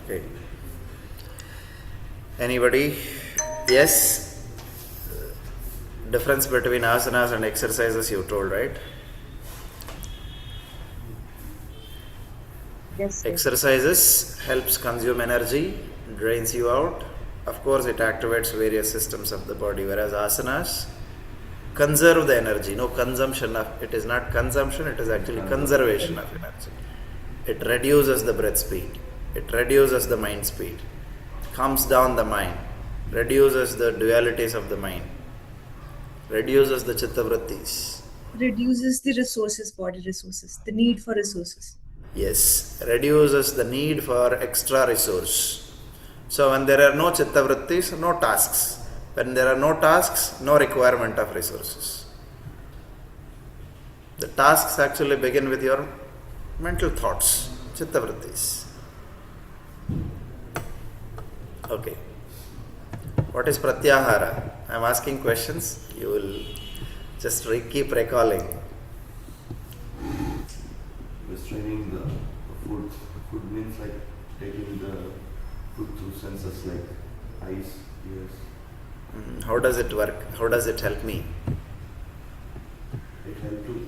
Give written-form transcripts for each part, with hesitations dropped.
Okay. Anybody? Yes? Difference between asanas and exercises you told, right? Yes, sir. Exercises helps consume energy, drains you out. Of course, it activates various systems of the body, whereas asanas conserve the energy. No consumption of it is not consumption, it is actually conservation of energy. It reduces the breath speed, it reduces the mind speed, calms down the mind, reduces the dualities of the mind, reduces the chitta vrittis. Reduces the resources, body resources, the need for resources. Yes, reduces the need for extra resource. So when there are no chitta vrittis, no tasks. When there are no tasks, no requirement of resources. The tasks actually begin with your mental thoughts, chitta vrittis. Okay. What is pratyahara? I am asking questions. You will just keep recalling. Restraining the food. Food means like taking the food through senses like eyes, ears. How does it work? How does it help me? It helps to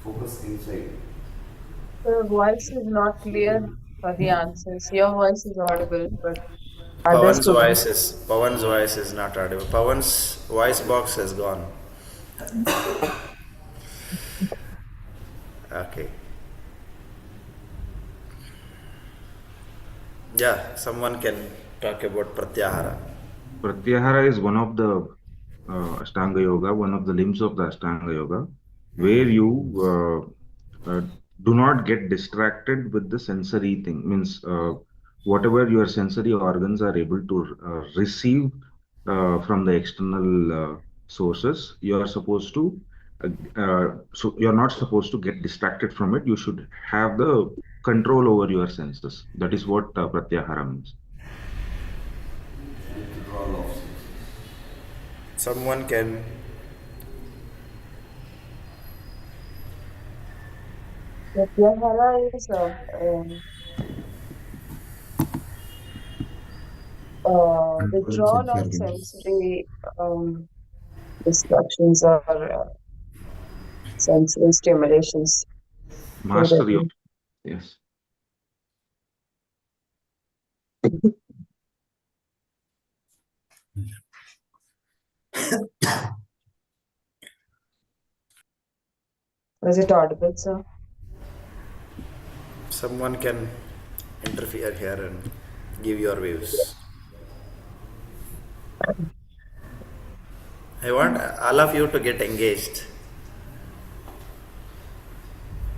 focus inside. The voice is not clear for the answers. Your voice is audible, but others couldn't. Pawan's voice is not audible. Pawan's voice box has gone. Okay. Yeah, someone can talk about pratyahara. Pratyahara is one of the Ashtanga Yoga, one of the limbs of the Ashtanga Yoga, where you do not get distracted with the sensory thing. Means whatever your sensory organs are able to receive from the external sources, you are supposed to. So you're not supposed to get distracted from it. You should have the control over your senses. That is what Pratyahara means. Withdrawal of senses. Someone can Pratyahara is withdrawal of sensory distractions or sensory stimulations. Mastery of, yes. Was it audible, sir? someone can interfere here and give your views. I want all of you to get engaged.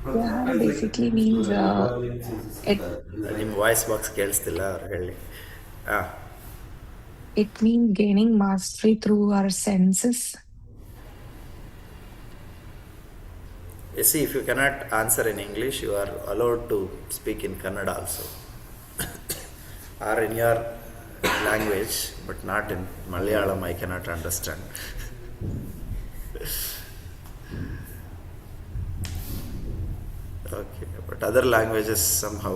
Pratyahara basically means ನಿಮ್ಮ voice box ಕೇಳಿಸ್ತಿಲ್ಲ ಅವ್ರು ಹೇಳಿ. it means gaining mastery through our senses. You see, if you cannot answer in English, you are allowed to speak in Kannada also. Or in your language, but not in Malayalam, I cannot understand. Okay, but other languages somehow,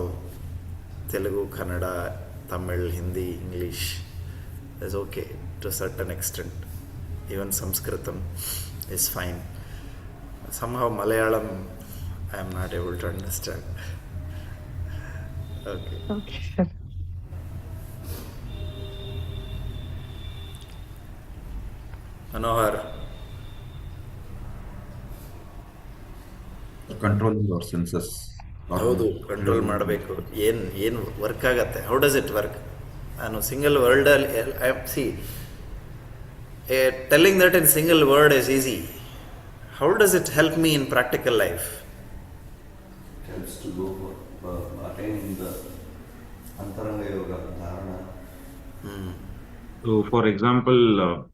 Telugu, Kannada, Tamil, Hindi, English, is okay to a certain extent. Even Sanskritam is fine. Somehow Malayalam, I am not able to understand. Okay. Okay. Manohar, control your senses. ಹೌದು control ಮಾಡಬೇಕು. ಏನು work ಆಗತ್ತೆ? How does it work? ನಾನು single ವರ್ಡಲ್ಲಿ see telling that in single word is easy. How does it help me in practical life? It helps to go for attaining the Antaranga Yoga, Dharana. So, for example,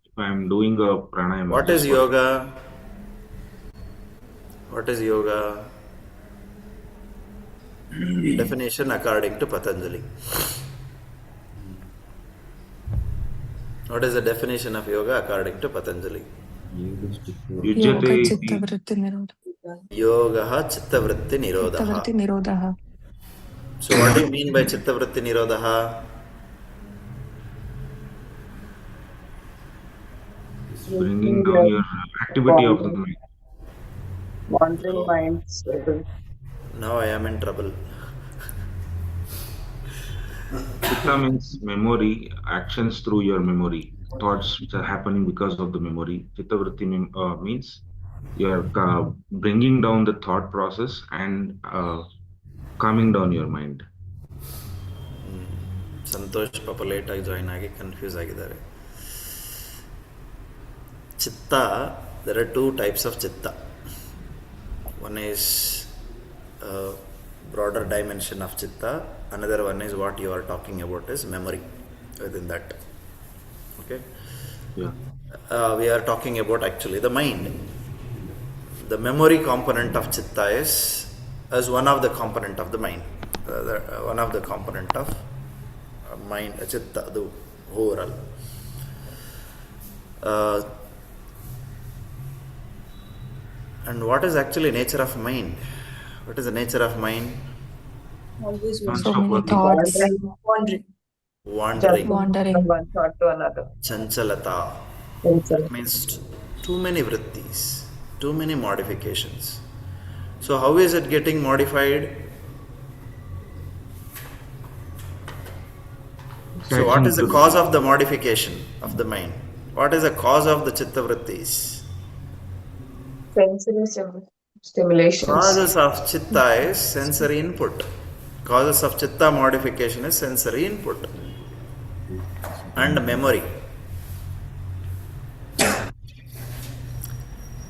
if I am doing a pranayama. What is yoga? What is yoga? Definition according to Patanjali. What is the definition of yoga according to Patanjali? Yoga chitta vritti nirodha. Yoga chitta vritti nirodha. Chitta vritti nirodha. So what do you mean by chitta vritti nirodha? Bringing down your activity of the mind. wandering minds able. Now I am in trouble. Chitta means memory, actions through your memory, thoughts which are happening because of the memory. Chittavritti means you are bringing down the thought process and calming down your mind. Santosh ಪಾಪ ಲೇಟಾಗಿ join ಆಗಿ confuse ಆಗಿದ್ದಾರೆ. ಚಿತ್ತ, there are two types of chitta. One is broader dimension of chitta, another one is what you are talking about is memory within that. Okay? Yeah. We are talking about actually the mind. The memory component of chitta is as one of the component of the mind. One of the component of mind, chitta, the overall. And what is actually nature of mind? What is the nature of mind? Always so Non-stop many working. thoughts, Wandering. Wandering, wandering. From one thought to another. chanchalata. Inside. That means too many vrittis, too many modifications. So how is it getting modified? So what is the cause of the modification of the mind? What is the cause of the chitta vrittis? Sensory stimulations. Causes of chitta is sensory input. Causes of chitta modification is sensory input and memory.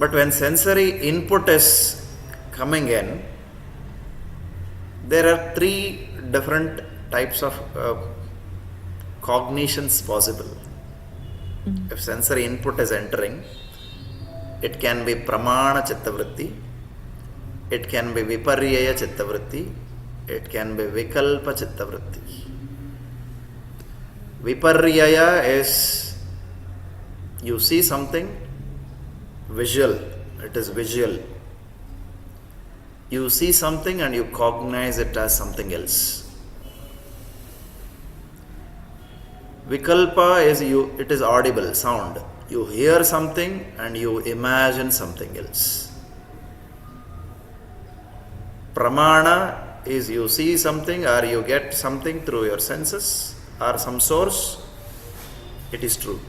But when sensory input is coming in, there are three different types of cognitions possible. If sensory input is entering, it can be pramana chittavritti, it can be viparyaya chittavritti, it can be vikalpa chittavritti. Viparyaya is you see something visual, it is visual. You see something and you cognize it as something else. Vikalpa is it is audible, sound. You hear something and you imagine something else. Pramana is you see something or you get something through your senses or some source. It is true.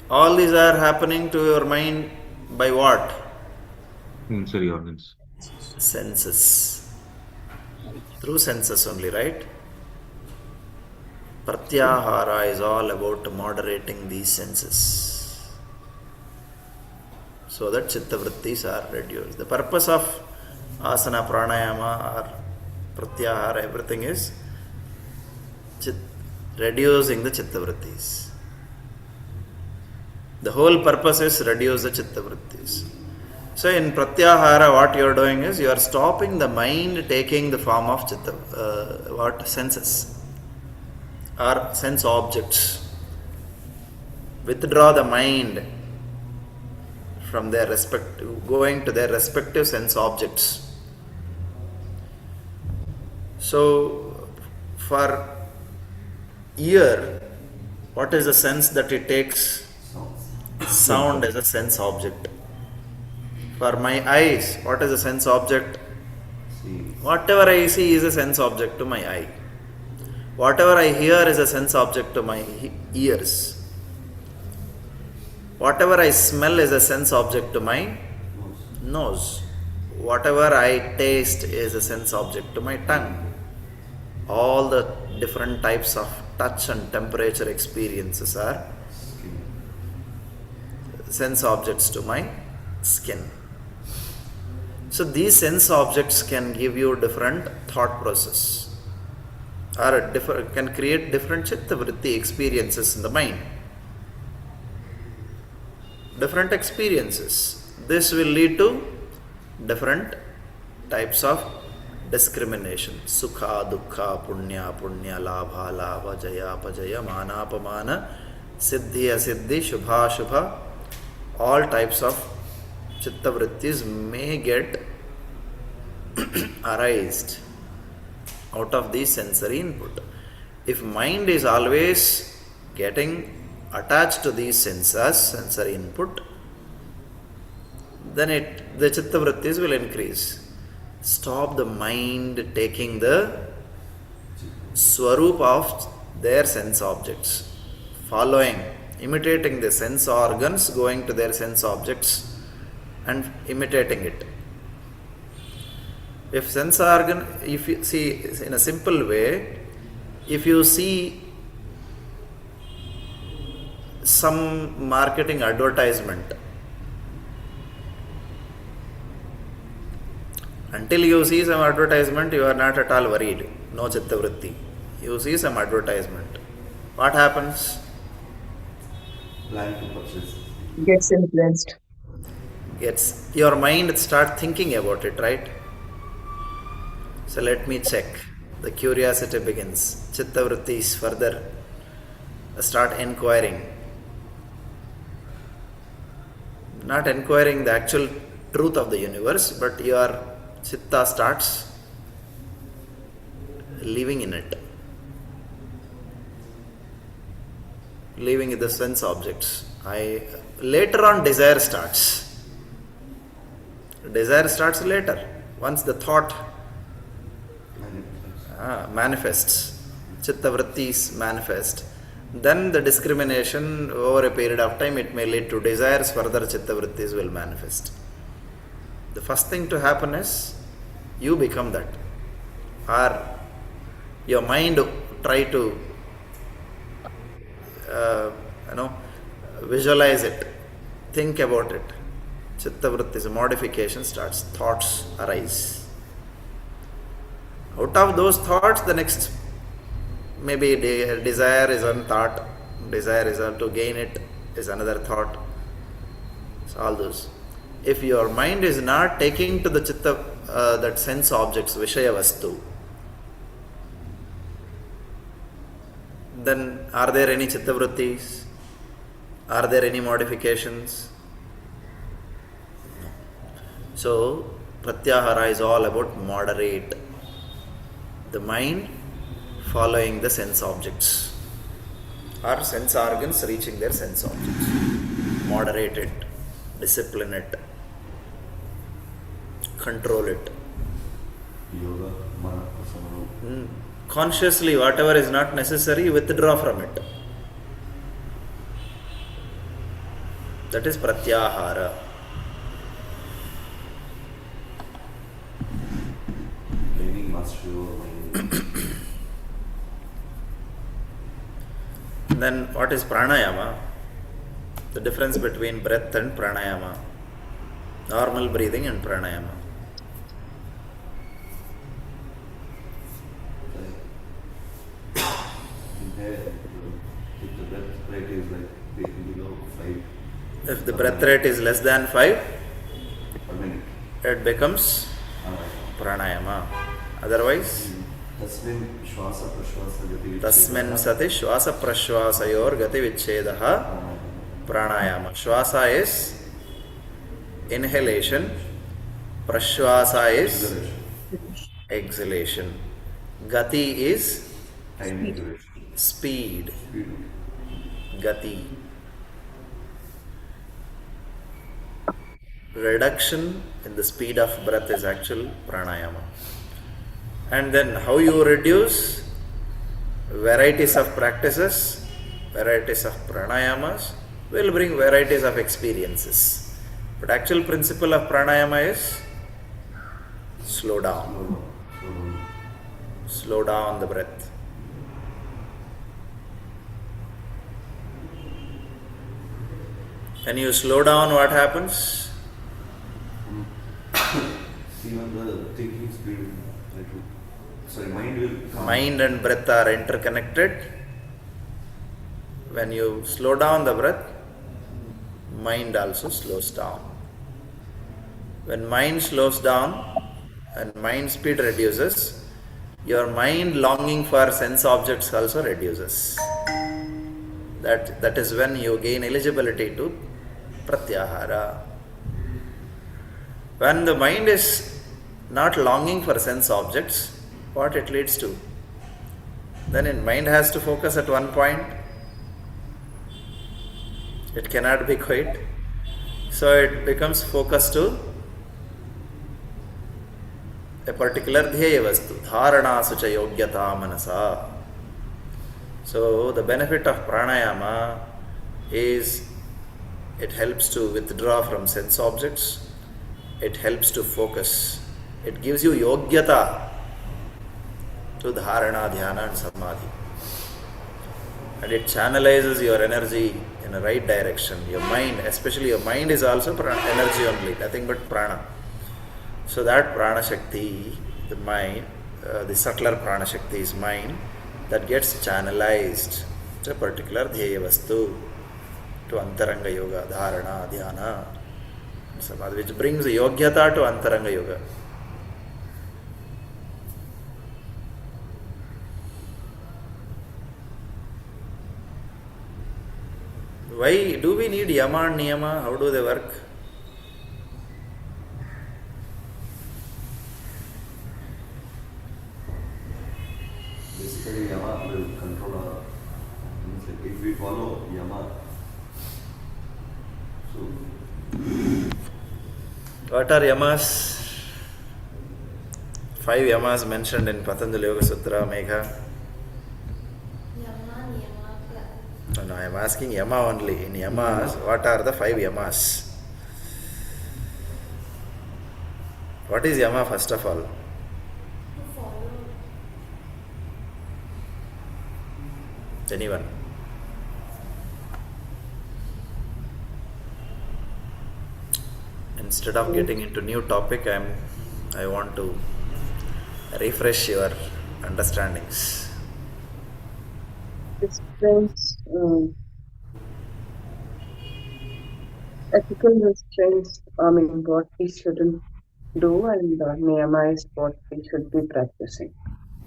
All these are happening to your mind by what? Sensory organs. Senses. Through senses only, right? Pratyahara is all about moderating these senses so that chitta vrittis are reduced. The purpose of asana, pranayama or pratyahara, everything is reducing the chitta vrittis. The whole purpose is reduce the chitta vrittis. So in pratyahara what you are doing is you are stopping the mind taking the form of chitta, senses or sense objects. Withdraw the mind from their going to their respective sense objects. So for ear, what is the sense that it takes? Sound is a sense object. For my eyes, what is a sense object? Whatever I see is a sense object to my eye. Whatever I hear is a sense object to my ears. Whatever I smell is a sense object to my nose. Whatever I taste is a sense object to my tongue. All the different types of touch and temperature experiences are sense objects to my skin. So these sense objects can give you different thought process or can create different chitta vritti experiences in the mind. Different experiences. This will lead to different types of discrimination. Sukha, dukkha, punya, punya, labha, labha, jaya, pajaya, mana, apamana, siddhi, asiddhi, shubha, shubha. All types of chitta vrittis may get arised out of the sensory input. If mind is always getting attached to these sensors, sensory input, then the chitta vrittis will increase. Stop the mind taking the swarup of their sense objects, following, imitating the sense organs, going to their sense objects and imitating it. If sense organ, if you see in a simple way, if you see some marketing advertisement, until you see some advertisement, you are not at all worried, no chitta vritti. You see some advertisement. What happens? Plan to purchase. Gets influenced. Your mind start thinking about it, right? So let me check. The curiosity begins. Chitta vrittis further start inquiring. Not inquiring the actual truth of the universe, but your chitta starts living in it. Living in the sense objects. Later on desire starts. Desire starts later. Once the thought manifests, chitta vrittis manifest, then the discrimination over a period of time, it may lead to desires, further chitta vrittis will manifest. The first thing to happen is you become that, or your mind try to visualize it, think about it. Chitta vrittis, modification starts, thoughts arise. Out of those thoughts, the next maybe desire is one thought, desire is to gain it is another thought. So all those. If your mind is not taking to the chitta, that sense objects, Vishaya Vastu, then are there any chitta vrittis? Are there any modifications? No. So, Pratyahara is all about moderate. The mind following the sense objects, or sense organs reaching their sense objects. Moderate it, discipline it, control it. Yoga, mana, samano. Consciously, whatever is not necessary, withdraw from it. That is Pratyahara. Gaining mastery over mind. Then what is pranayama? The difference between breath and pranayama. Normal breathing and pranayama. If the breath rate is like below 5 If the breath rate is less than 5, per minute, it becomes pranayama. Otherwise, तस्मिन् श्वास प्रश्वास गति tasmin sati shwasa prashwasayor gati vichchedaha pranayama. Shwasa is inhalation, prashwasa is exhalation, gati is time duration, speed, speed. gati. Reduction in the speed of breath is actual pranayama. And then how you reduce? Varieties of practices, varieties of pranayamas will bring varieties of experiences. But actual principle of pranayama is slow down. Slow down the breath. When you slow down, what happens? Even the thinking speed, mind will calm. Mind and breath are interconnected. When you slow down the breath, mind also slows down. When mind slows down and mind speed reduces, your mind longing for sense objects also reduces. That is when you gain eligibility to pratyahara. When the mind is not longing for sense objects, what it leads to. Then mind has to focus at one point. It cannot be quit. So it becomes focused to a particular dhyaya vastu. Dharana sucha yogyata manasa. So the benefit of pranayama is it helps to withdraw from sense objects. It helps to focus. It gives you yogyata to dharana, dhyana and samadhi. And it channelizes your energy in a right direction. Your mind, especially your mind, is also energy only, nothing but prana. So that prana shakti, the mind, the subtler prana shakti is mind, that gets channelized to a particular dhyaya vastu, to antaranga yoga, dharana, dhyana, samadhi, which brings yogyata to antaranga yoga. Why do we need yama and niyama? How do they work? Basically, Yama will control our. Means like if we follow Yama, so What are yamas? 5 yamas mentioned in Patanjali Yoga Sutra, Megha. No, I am asking yama only. In yamas, what are the 5 yamas? What is yama first of all? Anyone? Instead of getting into new topic, I want to refresh your understandings. Restraints, ethical restraints, I mean, what we shouldn't do, and niyama is what we should be practicing,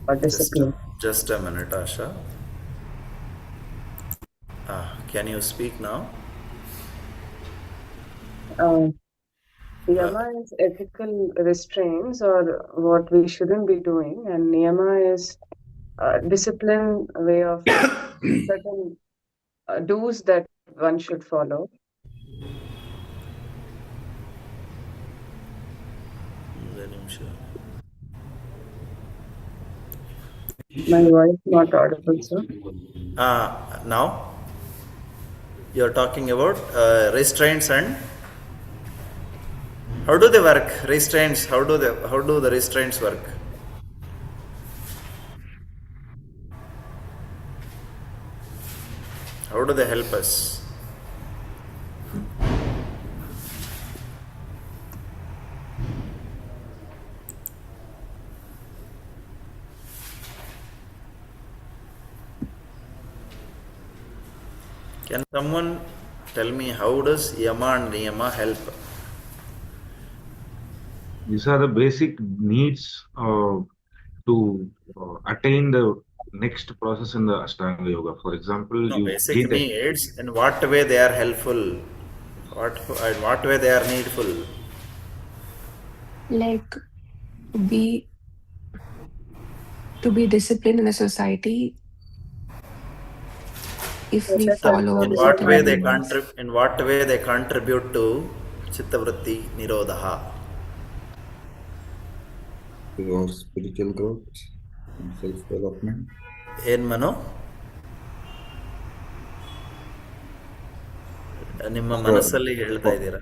or discipline. Just a minute, Asha. Can you speak now? Yama is ethical restraints or what we shouldn't be doing, and niyama is discipline way of certain do's that one should follow. My voice not audible, sir. Now you are talking about restraints and how do they work? Restraints. How do the restraints work? How do they help us? Can someone tell me how does yama and niyama help? These are the basic needs to attain the next process in the Ashtanga Yoga. For example, No, you basic get needs. In what way they are helpful? In what way they are needful? Like to be disciplined in a society if we That helps follow our In what certain way discipline. they rules. in what way they contribute to chittavritti nirodha? Your spiritual growth and self-development. ಏನ್ ಮನು ನಿಮ್ಮ ಮನಸ್ಸಲ್ಲಿ ಹೇಳ್ತಾ ಇದ್ದೀರಾ?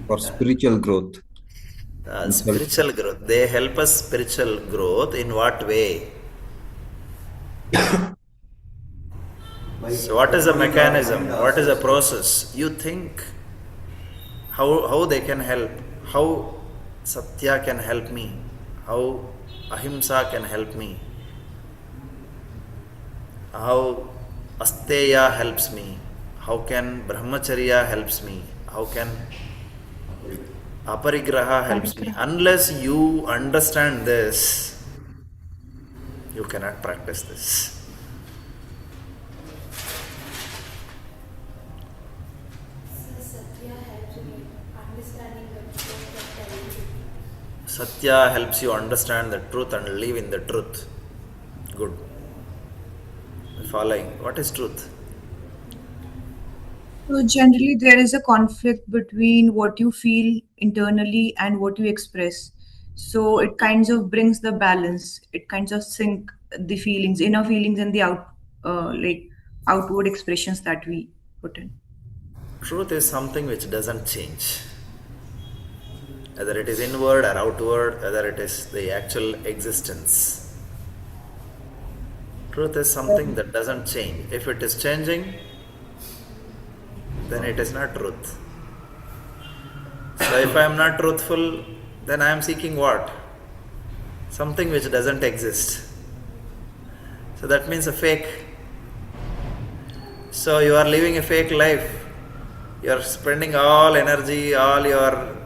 For spiritual growth. Spiritual growth. They help us spiritual growth in what way? So what is the mechanism? What is the process? You think how they can help? How Satya can help me? How Ahimsa can help me? How Asteya helps me? How can Brahmacharya helps me? How can Aparigraha helps me? Unless you understand this, you cannot practice this. Satya helps you understand the truth and live in the truth. Good. Following. What is truth? So generally, there is a conflict between what you feel internally and what you express. So it kinds of brings the balance. It kinds of sync the feelings, inner feelings, and the outward expressions that we put in. Truth is something which doesn't change. Whether it is inward or outward, whether it is the actual existence. Truth is something that doesn't change. If it is changing, then it is not truth. So if I am not truthful, then I am seeking what? Something which doesn't exist. So that means a fake. So you are living a fake life. You are spending all energy, all your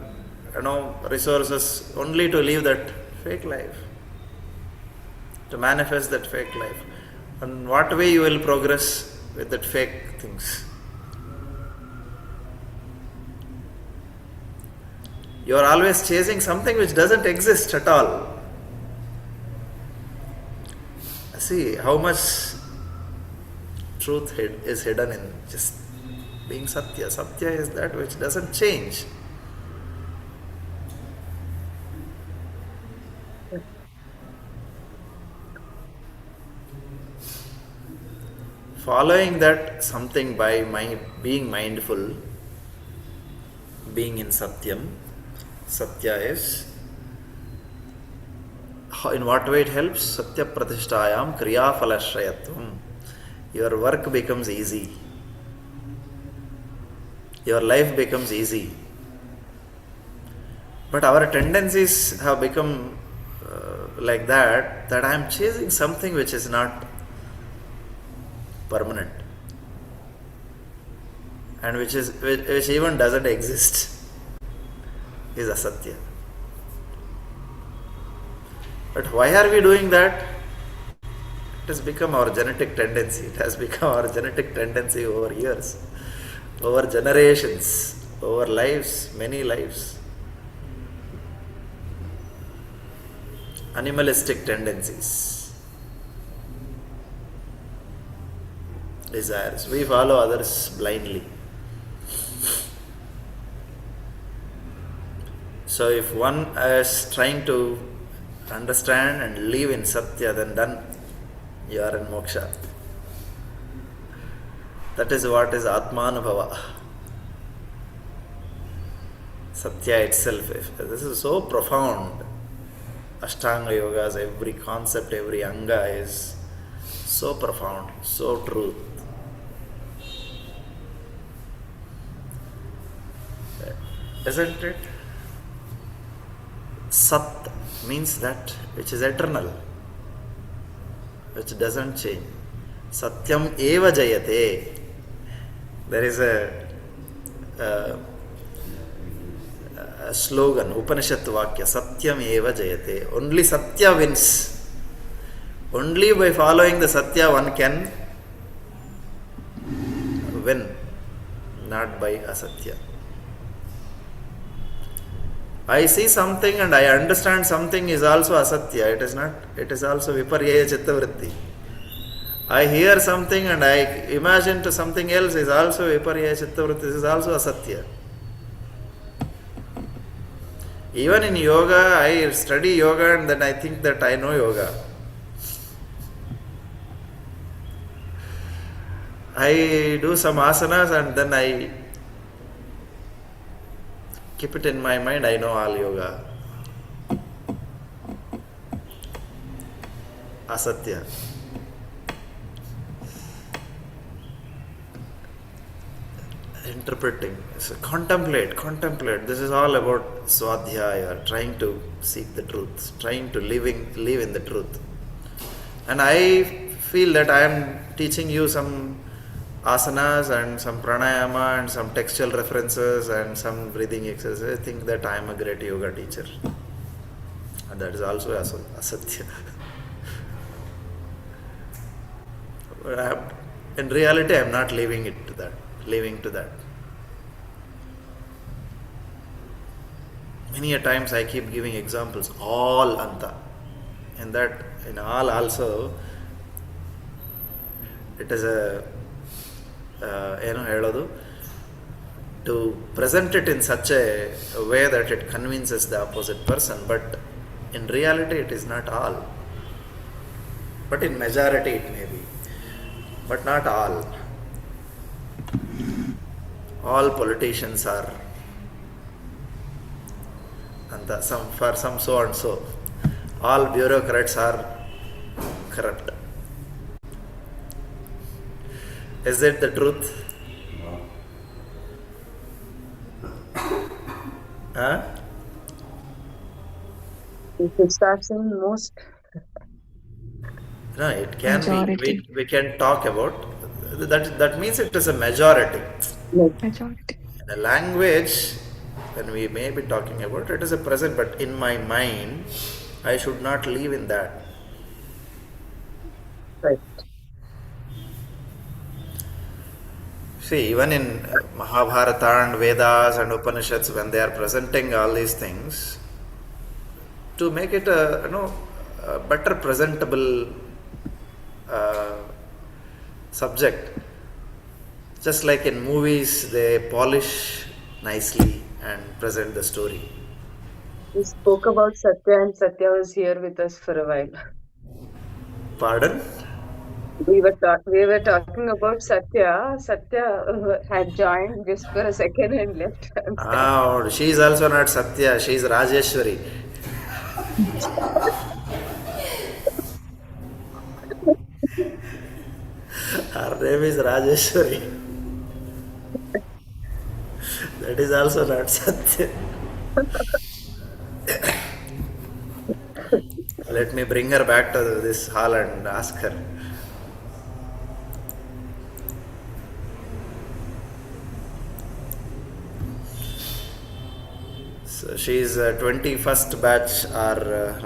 resources only to live that fake life, to manifest that fake life. And what way you will progress with that fake things? You are always chasing something which doesn't exist at all. See how much truth is hidden in just being Satya. Satya is that which doesn't change. Following that something by being mindful, being in Satyam. Satya is, in what way it helps? Satya pratishtayam kriya phalashrayatvam. Your work becomes easy. Your life becomes easy. But our tendencies have become like that I am chasing something which is not permanent and which even doesn't exist, is asatya. But why are we doing that? It has become our genetic tendency. It has become our genetic tendency over years, over generations, over lives, many lives. Animalistic tendencies, desires. We follow others blindly. So if one is trying to understand and live in Satya, then done, you are in moksha. That is what is Atmanubhava. Satya itself. This is so profound. Ashtanga Yogas, every concept, every anga is so profound, so true. Isn't it? Sat means that which is eternal, which doesn't change. Satyam eva jayate. There is a slogan, Upanishad Vakya, Satyam eva jayate. Only Satya wins. Only by following the Satya one can win, not by Asatya. I see something and I understand something is also asatya. It is not. It is also viparya chittavritti. I hear something and I imagine to something else is also viparya chittavritti. This is also asatya. Even in yoga, I study yoga and then I think that I know yoga. I do some asanas and then I keep it in my mind, I know all yoga. Asatya. Interpreting. So contemplate. This is all about swadhyaya, trying to seek the truth, trying to live in the truth. And I feel that I am teaching you some asanas and some pranayama and some textual references and some breathing exercises. I think that I am a great yoga teacher. And that is also asatya. But in reality, I am not living to that. Many a times I keep giving examples, all anta. In that, in all also, it is a, ಹೇಳೋದು, to present it in such a way that it convinces the opposite person, but in reality it is not all. But in majority it may be, but not all. All politicians are, and for some so and so. All bureaucrats are corrupt. Is it the truth? Huh? If it starts in most, No, it can Majority. be. We can talk about that. That means it is a majority. like, Majority. In a language, when we may be talking about it is a present, but in my mind, I should not live in that. right. See, even in Mahabharata and Vedas and Upanishads, when they are presenting all these things, to make it a better presentable subject, just like in movies, they polish nicely and present the story. We spoke about Satya, and Satya was here with us for a while. Pardon? We were talking about Satya. Satya had joined just for a second and left. Ah, she is also not Satya, she is Rajeshwari. Her name is Rajeshwari. That is also not Satya. Let me bring her back to this hall and ask her. So she is 21st batch or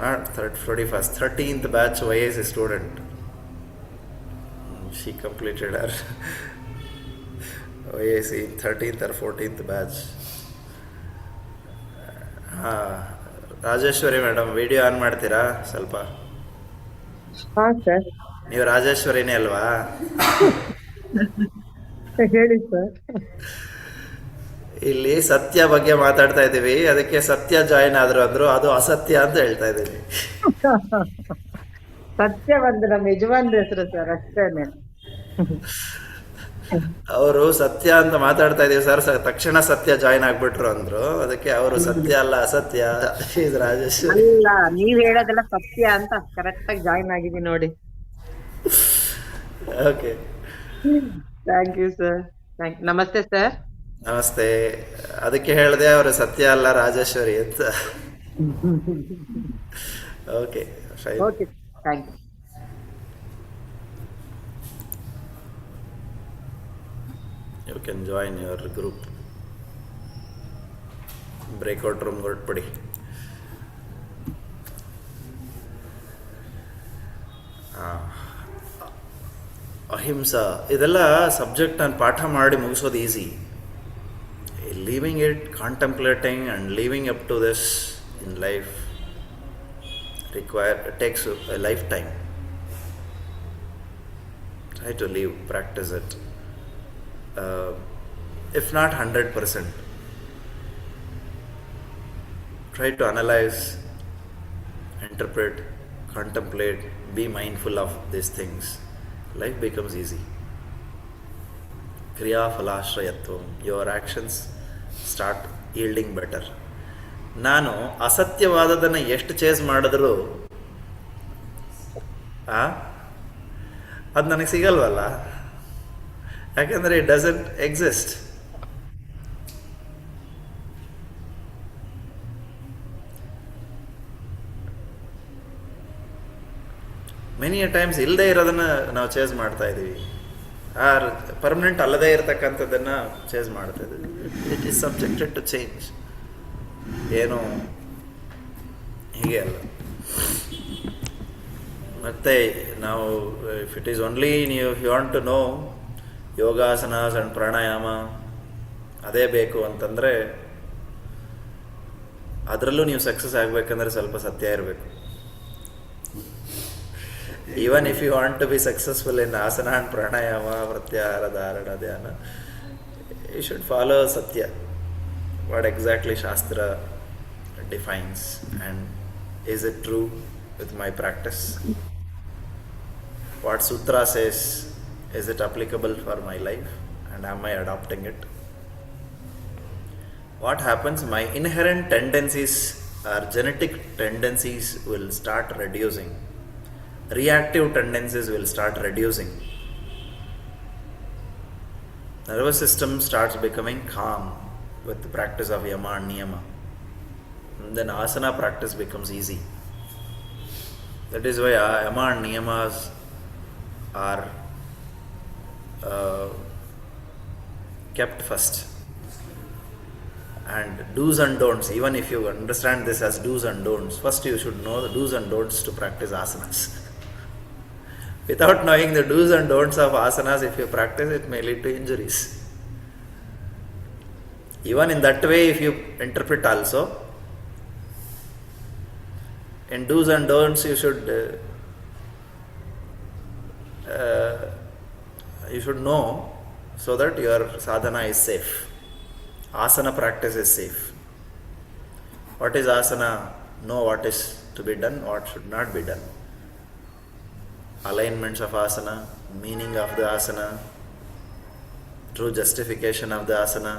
not 21st, 13th batch YIC student. She completed her YIC 13th or 14th batch. Rajeshwari madam, video on ಮಾಡ್ತೀರಾ ಸ್ವಲ್ಪ? ಹಾ sir, ನೀವು ರಾಜೇಶ್ವರಿನೇ ಅಲ್ವಾ? ಹೇಳಿ sir. ಇಲ್ಲಿ ಸತ್ಯ ಬಗ್ಗೆ ಮಾತಾಡ್ತಾ ಇದ್ದೀವಿ, ಅದಕ್ಕೆ ಸತ್ಯ ಜಾಯಿನ್ ಆದ್ರು ಅಂದ್ರು, ಅದು ಅಸತ್ಯ ಅಂತ ಹೇಳ್ತಾ ಇದ್ದೀನಿ. ಸತ್ಯ ಒಂದು ನಮ್ಮ ಯಜಮಾನ್ರ ಹೆಸರು ಸರ್, ಅಷ್ಟೇನೆ. ಅವರು ಸತ್ಯ ಅಂತ ಮಾತಾಡ್ತಾ ಇದೀವಿ ಸರ್, ತಕ್ಷಣ ಸತ್ಯ ಜಾಯಿನ್ ಆಗ್ಬಿಟ್ರು ಅಂದ್ರು, ಅದಕ್ಕೆ ಅವರು ಸತ್ಯ ಅಲ್ಲ ಅಸತ್ಯ ಇದು ರಾಜೇಶ್ವರಿ. ಅಲ್ಲ, ನೀವ್ ಹೇಳೋದೆಲ್ಲ ಸತ್ಯ ಅಂತ ಕರೆಕ್ಟ್ ಆಗಿ ಜಾಯಿನ್ ಆಗಿದ್ದೀನಿ ನೋಡಿ. Okay, thank you sir. ನಮಸ್ತೆ ಸರ್. ನಮಸ್ತೆ. ಅದಕ್ಕೆ ಹೇಳಿದೆ ಅವರು ಸತ್ಯ ಅಲ್ಲ ರಾಜೇಶ್ವರಿ ಅಂತ. Okay, fine. Okay, thank you. You can join your group. Breakout room ಹೊರಟ್ಬಿಡಿ. ಅಹಿಂಸಾ ಇದೆಲ್ಲ ಸಬ್ಜೆಕ್ಟ್ ನಾನು ಪಾಠ ಮಾಡಿ ಮುಗಿಸೋದು easy. Leaving it, contemplating and living up to this in life takes a lifetime. Try to live, practice it. If not 100%, try to analyze, interpret, contemplate, be mindful of these things. Life becomes easy. Kriya phalashrayatvam. Your actions start yielding better. ನಾನು ಅಸತ್ಯವಾದದನ್ನು ಎಷ್ಟು chase ಮಾಡಿದ್ರು ಅದು ನನಗೆ ಸಿಗಲ್ವಲ್ಲ, ಯಾಕೆಂದರೆ it doesn't exist. Many A times ಇಲ್ಲದೆ ಇರೋದನ್ನು ನಾವು chase ಮಾಡ್ತಾ ಇದ್ದೀವಿ, ಪರ್ಮನೆಂಟ್ ಅಲ್ಲದೇ ಇರತಕ್ಕಂಥದ್ದನ್ನು ಚೇಸ್ ಮಾಡ್ತಾ ಇದ್ದೀವಿ. It is subjected to change. ಏನು ಹೀಗೆ ಅಲ್ಲ. ಮತ್ತು ನಾವು ಇಫ್ ಇಟ್ ಈಸ್ ಓನ್ಲಿ ನೀವು you want to know yogasanas and pranayama ಅದೇ ಬೇಕು ಅಂತಂದರೆ ಅದರಲ್ಲೂ ನೀವು ಸಕ್ಸಸ್ ಆಗಬೇಕಂದ್ರೆ ಸ್ವಲ್ಪ ಸತ್ಯ ಇರಬೇಕು. Even if you want to be successful in asana and pranayama, pratyahara, dharana, dhyana, you should follow satya, what exactly Shastra defines, and is it true with my practice? What sutra says, is it applicable for my life, and am I adopting it? What happens? My inherent tendencies or genetic tendencies will start reducing. Reactive tendencies will start reducing. Nervous system starts becoming calm with the practice of yama and niyama. And then asana practice becomes easy. That is why yama and niyamas are kept first. And do's and don'ts, even if you understand this as do's and don'ts, first you should know the do's and don'ts to practice asanas. Without knowing the do's and don'ts of asanas, if you practice, it may lead to injuries. Even in that way, if you interpret also, in do's and don'ts, you should know so that your sadhana is safe. Asana practice is safe. What is asana? Know what is to be done, what should not be done. Alignments of asana, meaning of the asana, true justification of the asana,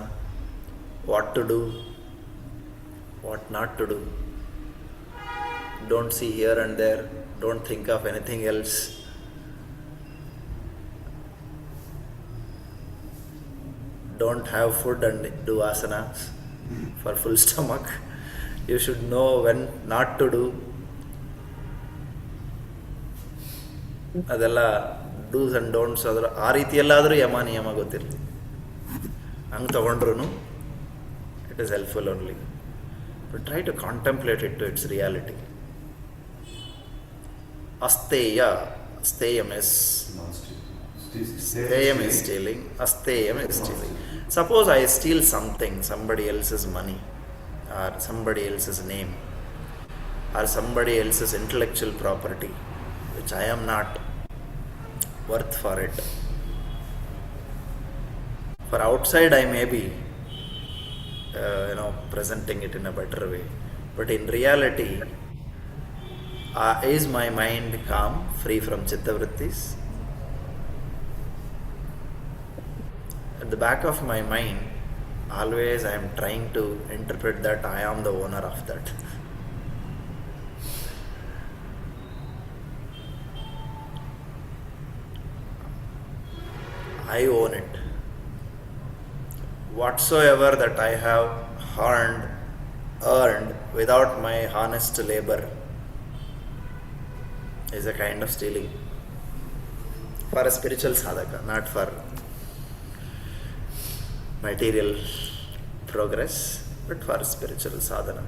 what to do, what not to do. Don't see here and there, don't think of anything else. Don't have food and do asanas for full stomach. You should know when not to do. ಅದೆಲ್ಲ dos and don'ts ಅದರ ಆ ರೀತಿಯಲ್ಲಾದರೂ ಯಮ ನಿಯಮ ಗೊತ್ತಿರಲಿ. ಹಂಗೆ ತಗೊಂಡ್ರು it is helpful only. But try to contemplate it to its reality. Asteya, steyam is Steyam is stealing, asteyam is stealing. Suppose I steal something, somebody else's money, or somebody else's name, or somebody else's intellectual property, which I am not worth for it. For outside I may be, presenting it in a better way, but in reality, is my mind calm, free from chitta vrittis? At the back of my mind, always I am trying to interpret that I am the owner of that. I own it. Whatsoever that I have earned without my honest labor is a kind of stealing. For a spiritual sadhaka, not for material progress, but for spiritual sadhana.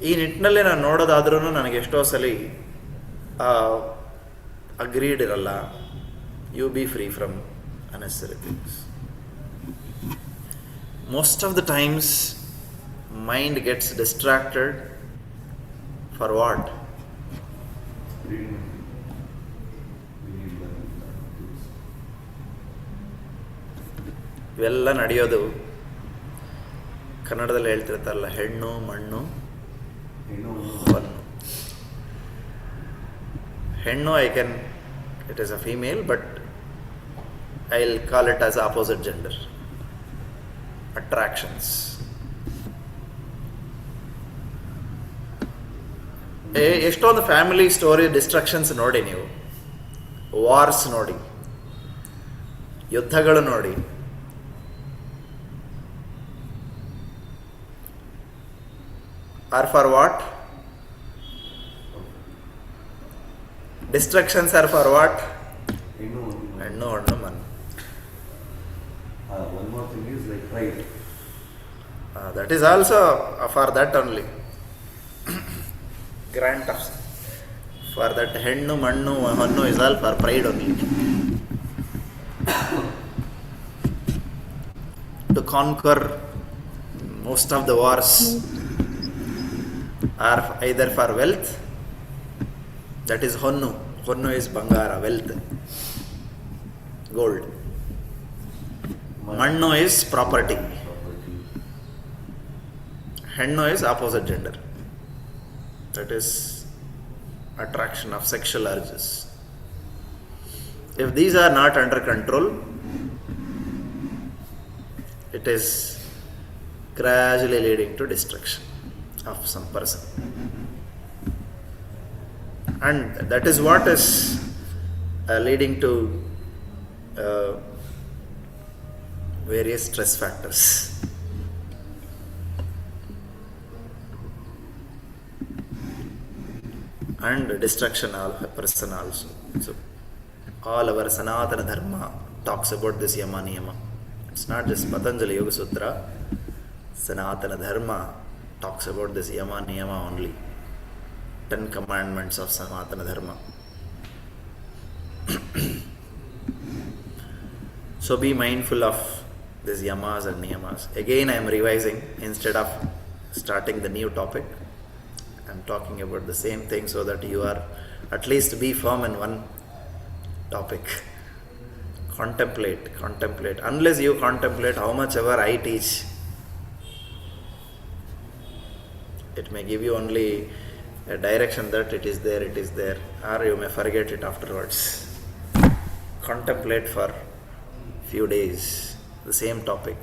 ಈ ನಿಟ್ಟಿನಲ್ಲಿ ನಾನು ನೋಡೋದಾದ್ರೂ ನನಗೆ ಎಷ್ಟೋ ಸಲ agreed ಇರಲ್ಲ. You be free from unnecessary things. Most of the times mind gets distracted for what? ಇವೆಲ್ಲ ನಡೆಯೋದು ಕನ್ನಡದಲ್ಲಿ ಹೇಳ್ತಿರ್ತಾರಲ್ಲ, ಹೆಣ್ಣು ಮಣ್ಣು ಹೊನ್ನು. ಹೆಣ್ಣು it is a female, but I'll call it as opposite gender. Attractions. ಎಷ್ಟೊಂದು ಫ್ಯಾಮಿಲಿ ಸ್ಟೋರಿ ಡಿಸ್ಟ್ರಕ್ಷನ್ಸ್ ನೋಡಿ, ನೀವು ವಾರ್ಸ್ ನೋಡಿ, ಯುದ್ಧಗಳು ನೋಡಿ, are for what? Distractions are for what? Hennu honnu manu. One more thing is like pride. That is also for that only. Grant of for that hennu mannu honnu is all for pride only. To conquer most of the wars are either for wealth, that is honnu. Honnu is bangara, wealth, gold. Mannu is property. Hennu is opposite gender. That is attraction of sexual urges. If these are not under control, it is gradually leading to destruction of some person. And that is what is leading to various stress factors. And destruction of a person also. So, all our Sanatana Dharma talks about this Yama Niyama. It's not just Patanjali Yoga Sutra. Sanatana Dharma talks about this Yama Niyama only. 10 commandments of Sanatana Dharma. So be mindful of these Yamas and Niyamas. Again, I am revising. Instead of starting the new topic, I am talking about the same thing so that you are at least be firm in one topic. Contemplate. Unless you contemplate how much ever I teach, it may give you only a direction that it is there, or you may forget it afterwards. Contemplate for few days the same topic.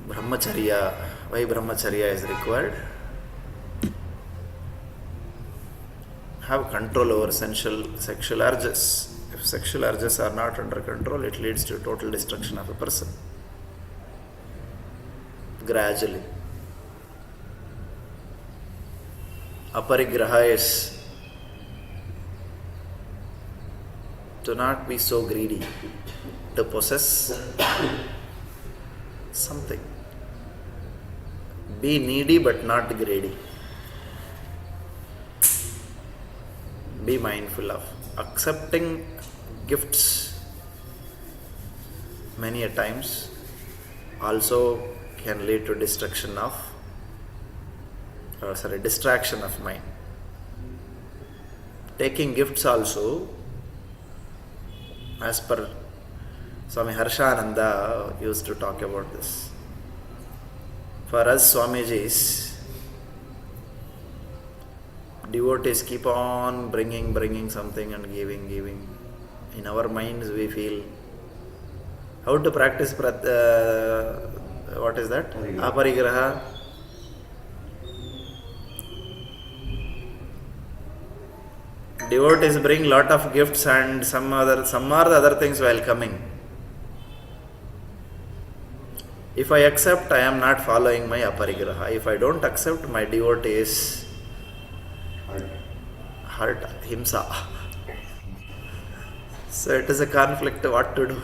Brahmacharya. Why Brahmacharya is required? Have control over sexual urges. If sexual urges are not under control, it leads to total destruction of a person. Gradually. Aparigraha is to not be so greedy, to possess something. Be needy but not greedy. Be mindful of accepting gifts many a times also can lead to distraction of mind. Taking gifts also, as per Swami Harshananda used to talk about this. For us Swamijis, devotees keep on bringing something and giving. In our minds we feel how to practice what is that? Aparigraha. Devotees bring lot of gifts and some are the other things while coming. If I accept, I am not following my aparigraha. If I don't accept, my devotee is hurt, himsa. So it is a conflict what to do.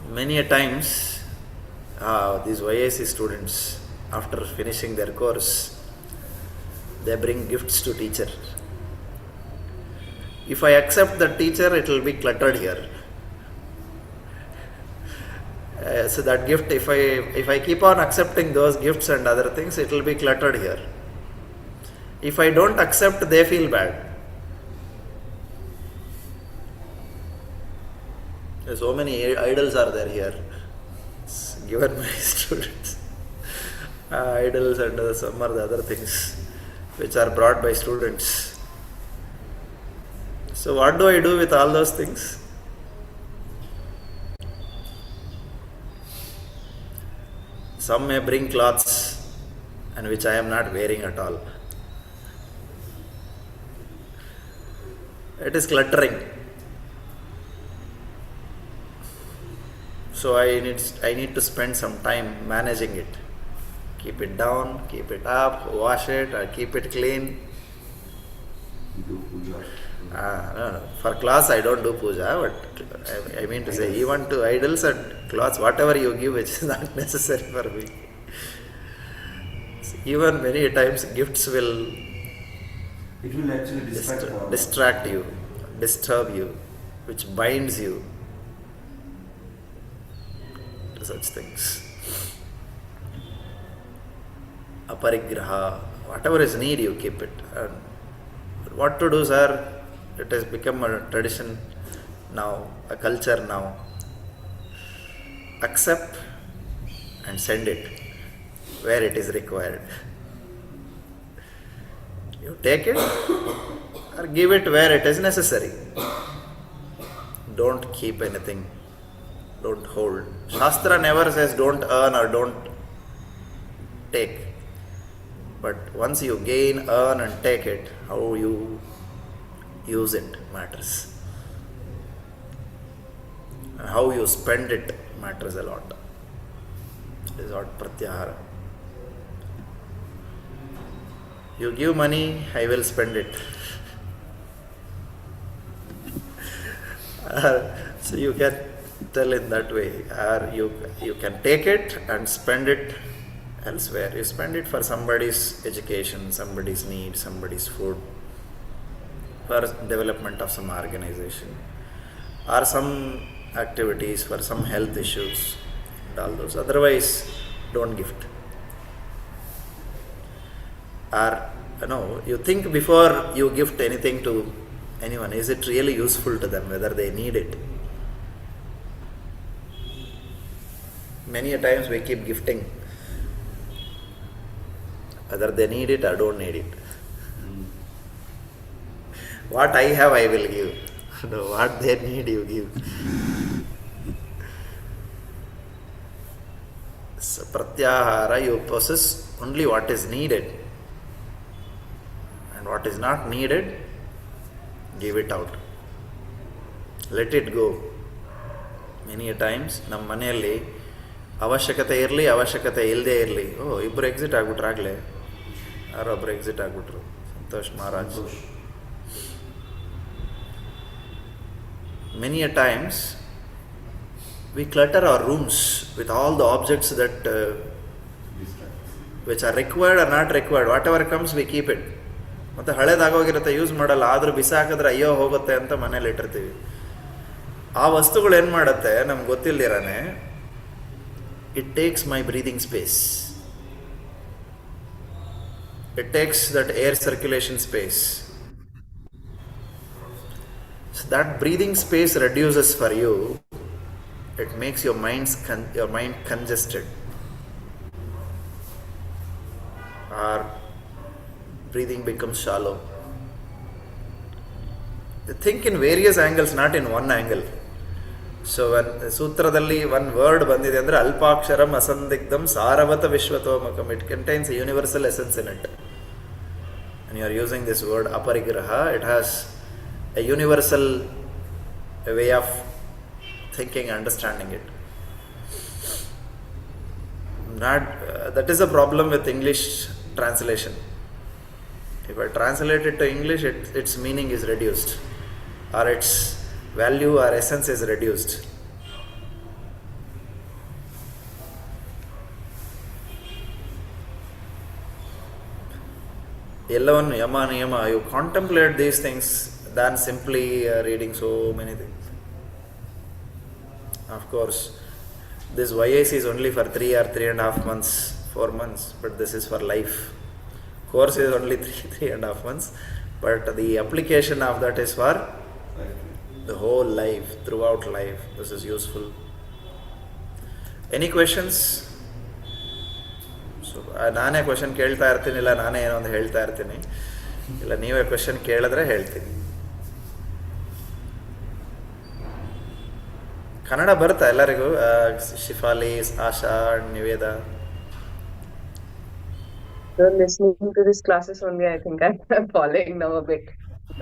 Many a times, these YIC students, after finishing their course, they bring gifts to teacher. If I accept the teacher, it will be cluttered here. So that gift, if I keep on accepting those gifts and other things, it will be cluttered here. If I don't accept, they feel bad. So many idols are there here, given my students. Idols and some are the other things which are brought by students. So what do I do with all those things? Some may bring clothes and which I am not wearing at all. It is cluttering. So I need to spend some time managing it. Keep it down, keep it up, wash it, or keep it clean. Do puja. No. For clothes I don't do puja, but I mean to say even to idols and clothes, whatever you give, which is not necessary for me. Even many times gifts will It will actually distract you, disturb you, which binds you. such things. Aparigraha, whatever is need, you keep it. And what to do, sir? It has become a tradition now, a culture now. Accept and send it where it is required. You take it or give it where it is necessary. Don't keep anything. Don't hold. Shastra never says don't earn or don't take. But once you gain, earn and take it, how you use it matters. And how you spend it matters a lot. This is what pratyahara. You give money, I will spend it. So you can tell in that way. Or you can take it and spend it elsewhere. You spend it for somebody's education, somebody's need, somebody's food, for development of some organization, or some activities for some health issues and all those. Otherwise, don't gift. Or you think before you gift anything to anyone, is it really useful to them, whether they need it? Many a times we keep gifting, whether they need it or don't need it. What I have, I will give. No, what they need, you give. So, pratyahara, you possess only what is needed. And what is not needed, give it out. Let it go. Many a times, ನಮ್ಮ ಮನೆಯಲ್ಲಿ ಅವಶ್ಯಕತೆ ಇರಲಿ, ಅವಶ್ಯಕತೆ ಇಲ್ಲದೆ ಇರಲಿ, ಇಬ್ಬರು exit ಆಗ್ಬಿಟ್ರಾಗಲೇ, ಯಾರೊಬ್ಬರು ಎಕ್ಸಿಟ್ ಆಗ್ಬಿಟ್ರು, Santosh Maharaj. Many a times, we clutter our rooms with all the objects that which are required or not required. Whatever comes, we keep it. ಮತ್ತು ಹಳೇದಾಗೋಗಿರುತ್ತೆ, ಯೂಸ್ ಮಾಡಲ್ಲ, ಆದರೂ ಬಿಸಾಕಿದ್ರೆ ಅಯ್ಯೋ ಹೋಗುತ್ತೆ ಅಂತ ಮನೇಲಿ ಇಟ್ಟಿರ್ತೀವಿ. ಆ ವಸ್ತುಗಳು ಏನು ಮಾಡುತ್ತೆ ನಮ್ಗೆ ಗೊತ್ತಿಲ್ದಿರಾನೆ, it takes my breathing space. It takes that air circulation space. So that breathing space reduces for you. It makes your mind congested. Or breathing becomes shallow. They think in various angles, not in one angle. So when ಸೂತ್ರದಲ್ಲಿ one word ಬಂದಿದೆ ಅಂದರೆ ಅಲ್ಪಾಕ್ಷರಂ ಅಸಂದಿಗ್ಧಂ ಸಾರವತ ವಿಶ್ವತೋಮುಖಂ, it contains a universal essence in it. And you are using this word aparigraha, it has a universal way of thinking, understanding it. That is a problem with English translation. If I translate it to English, its meaning is reduced, or its value or essence is reduced. ಎಲ್ಲವನ್ನು ಯಮ ನಿಯಮ, you contemplate these things than simply reading so many things. Of course, this YIC is only for 3 or 3.5 months, 4 months, but this is for life. Course is only 3.5 months, but the application of that is for the whole life, throughout life. This is useful. Any questions? So ನಾನೇ question ಕೇಳ್ತಾ ಇರ್ತೀನಿ, ಇಲ್ಲ ನಾನೇ ಏನೋ ಒಂದು ಹೇಳ್ತಾ ಇರ್ತೀನಿ, ಇಲ್ಲ ನೀವೇ ಕ್ವೆಶನ್ ಕೇಳಿದ್ರೆ ಹೇಳ್ತೀನಿ. ಕನ್ನಡ ಬರುತ್ತಾ ಎಲ್ಲರಿಗೂ? ಶಿಫಾಲಿ, ಆಶಾ, Niveda? So listening to these classes only, I think I'm following now a bit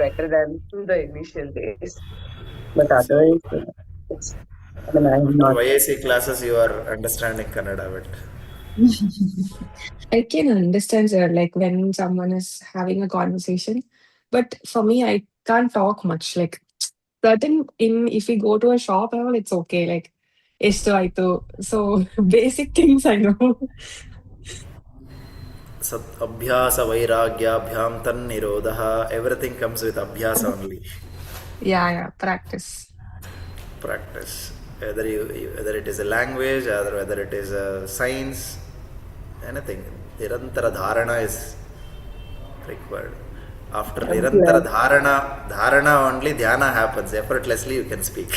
better than the initial days. But otherwise, it's, I'm not. YIC classes, you are understanding Kannada, but I can understand, sir, like when someone is having a conversation, but for me, I can't talk much. Like certain if we go to a shop and all, it's okay. Like esto aito. So basic things I know. Abhyasa vairagyabhyam tan nirodha, everything comes with abhyasa only. Yeah, practice. Practice. whether it is a language or whether it is a science, anything. Nirantara dharana is required. After nirantara dharana only dhyana happens. Effortlessly you can speak.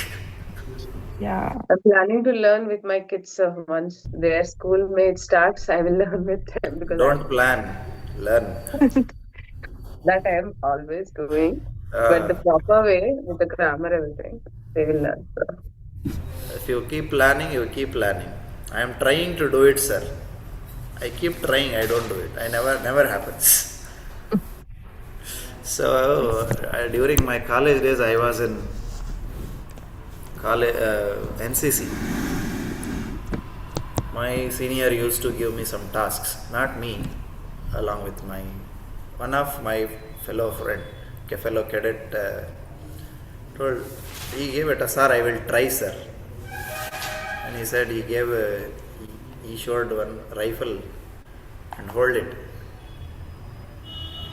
Yeah. I'm planning to learn with my kids once their schoolmate starts. I will learn with them because Don't plan, learn. that I am always doing. But the proper way with the grammar, everything, they will learn. If you keep planning, you keep planning. I am trying to do it, sir. I keep trying, I don't do it. I never happens. So during my college days, I was in college NCC. My senior used to give me some tasks, not me, along with one of my fellow cadet told, he gave it, sir, I will try, sir. And he said he showed one rifle and hold it.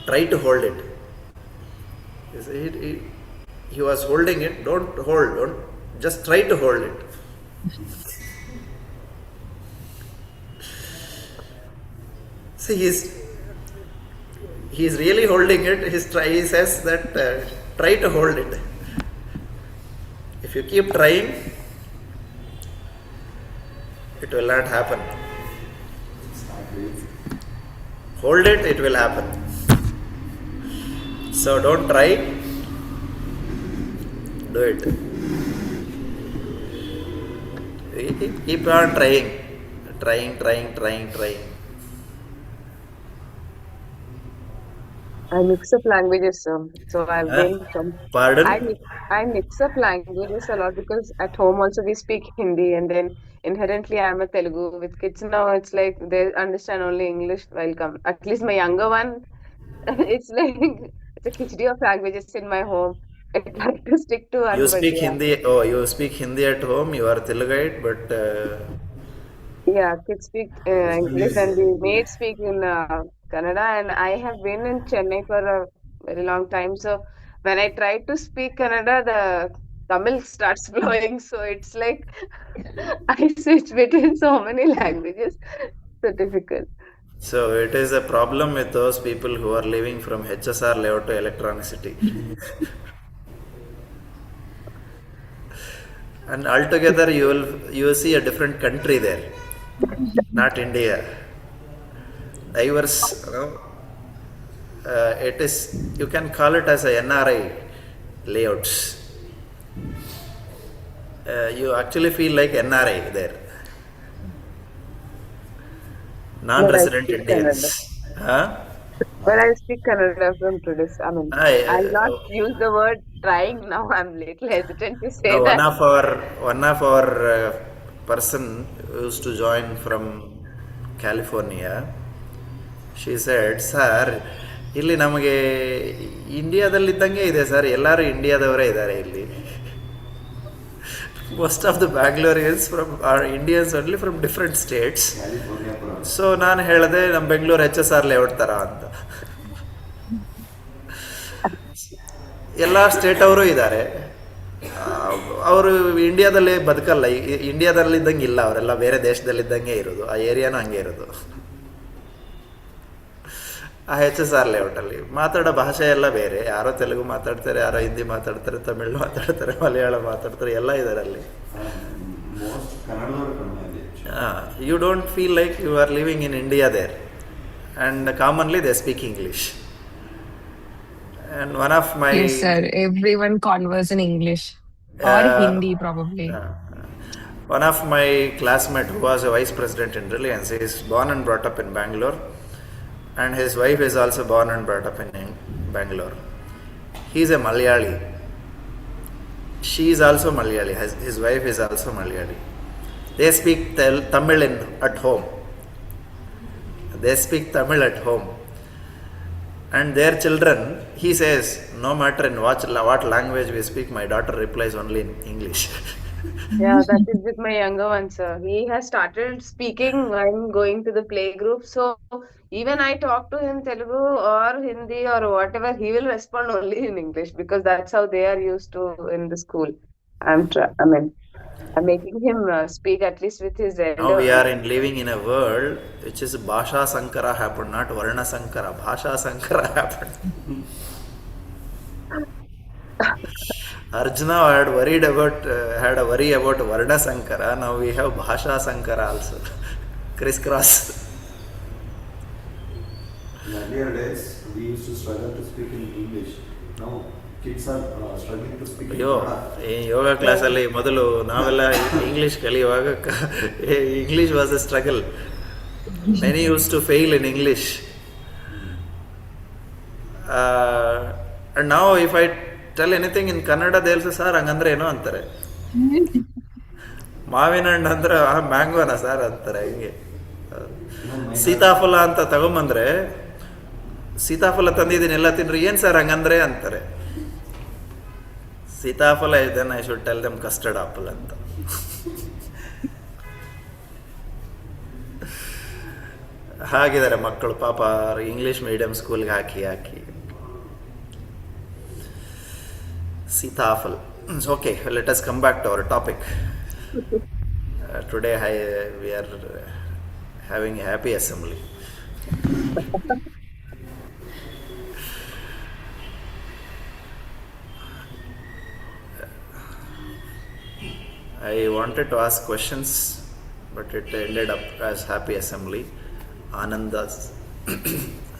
Try to hold it. He was holding it. Don't just try to hold it. See, he's really holding it. He says that try to hold it. If you keep trying, it will not happen. Hold it, it will happen. So don't try, do it. Keep on trying. I mix up languages, so I've been from. Pardon? I mix up languages a lot because at home also we speak Hindi, and then inherently I'm a Telugu. With kids now, it's like they understand only English. Welcome. At least my younger one, it's like it's a khichdi of languages in my home. I try to stick to one, You but speak yeah. Hindi. Oh, you speak Hindi at home. You are Telugite, but Yeah, kids speak English and the maids speak in Kannada. And I have been in Chennai for a very long time. So when I try to speak Kannada, the Tamil starts flowing. So it's like I switch between so many languages. So difficult. so it is a problem with those people who are living from HSR layout to Electronic City. And altogether you will see a different country there, not India. Diverse, it is, you can call it as a NRI layouts. You actually feel like NRI there, non-resident speak Indians. Huh? But I speak Kannada from today. I mean, I'll not I, use the word trying now. I'm little hesitant to say no, that. one of our person used to join from California. She said, sir ಇಲ್ಲಿ ನಮಗೆ ಇಂಡಿಯಾದಲ್ಲಿದ್ದಂಗೆ ಇದೆ sir, ಎಲ್ಲರೂ ಇಂಡಿಯಾದವರೇ ಇದ್ದಾರೆ ಇಲ್ಲಿ. Most of the Bangaloreans are Indians only from different states. So ನಾನು ಹೇಳಿದೆ ನಮ್ಮ ಬೆಂಗಳೂರು HSR ಲೇಔಟ್ ಥರ ಅಂತ. ಎಲ್ಲ ಸ್ಟೇಟ್ ಅವರು ಇದ್ದಾರೆ, ಅವರು ಇಂಡಿಯಾದಲ್ಲಿ ಬದುಕಲ್ಲ, ಇಂಡಿಯಾದಲ್ಲಿದ್ದಂಗೆ ಇಲ್ಲ, ಅವರೆಲ್ಲ ಬೇರೆ ದೇಶದಲ್ಲಿದ್ದಂಗೆ ಇರೋದು, ಆ ಏರಿಯಾನು ಹಂಗೆ ಇರೋದು. ಆ HSR ಲೇಔಟಲ್ಲಿ ಮಾತಾಡೋ ಭಾಷೆ ಎಲ್ಲ ಬೇರೆ, ಯಾರೋ ತೆಲುಗು ಮಾತಾಡ್ತಾರೆ, ಯಾರೋ ಹಿಂದಿ ಮಾತಾಡ್ತಾರೆ, ತಮಿಳು ಮಾತಾಡ್ತಾರೆ, ಮಲಯಾಳ ಮಾತಾಡ್ತಾರೆ, ಎಲ್ಲ ಇದ್ದಾರೆ ಅಲ್ಲಿ. You don't feel like you are living in India there, and commonly they speak English. And one of my Yes, sir. Everyone converse in English or Hindi, probably. one of my classmate who was a vice president in Reliance, he is born and brought up in Bangalore, and his wife is also born and brought up in Bangalore. He is a Malayali. She is also Malayali. His wife is also Malayali. They speak Tamil at home. They speak Tamil at home. And their children, he says, no matter in what language we speak, my daughter replies only in English. Yeah, that is with my younger one, sir. He has started speaking when going to the play group. So even I talk to him Telugu or Hindi or whatever, he will respond only in English because that's how they are used to in the school. I mean, I'm making him speak at least with his elder. Now we are living in a world which is Bhasha Sankara happened, not Varna Sankara. Bhasha Sankara happened. Arjuna had had a worry about Varna Sankara. Now we have Bhasha Sankara also. Crisscross. In earlier days, we used to struggle to speak in English. Now kids are struggling to speak in ಅಯ್ಯೋ Kannada. ಈ ಯೋಗ ಕ್ಲಾಸಲ್ಲಿ ಮೊದಲು ನಾವೆಲ್ಲ English ಕಲಿಯುವಾಗ English was a struggle. Many use to fail in English. And ನಾವು if I tell anything in Kannada ದೇಲ್ಸ sir ಹಂಗಂದ್ರೆ ಏನೋ ಅಂತಾರೆ. ಮಾವಿನ ಹಣ್ಣು ಅಂದ್ರೆ ಮ್ಯಾಂಗೋನ ಸರ್ ಅಂತಾರೆ. ಹಿಂಗೆ ಸೀತಾಫಲ ಅಂತ ತಗೊಂಬಂದ್ರೆ ಸೀತಾಫಲ ತಂದಿದ್ದೀನಿ ಎಲ್ಲ ತಿನ್ರಿ, ಏನು ಸರ್ ಹಂಗಂದ್ರೆ ಅಂತಾರೆ. ಸೀತಾಫಲ then I should tell them custard apple ಅಂತ. ಹಾಗಿದ್ದಾರೆ ಮಕ್ಕಳು ಪಾಪ ಇಂಗ್ಲಿಷ್ ಮೀಡಿಯಂ ಸ್ಕೂಲ್ಗೆ ಹಾಕಿ ಸೀತಾಫಲ್. Okay, let us come back to our topic. Today we are having a happy assembly. I wanted to ask questions, but it ended up as happy assembly. Anandas.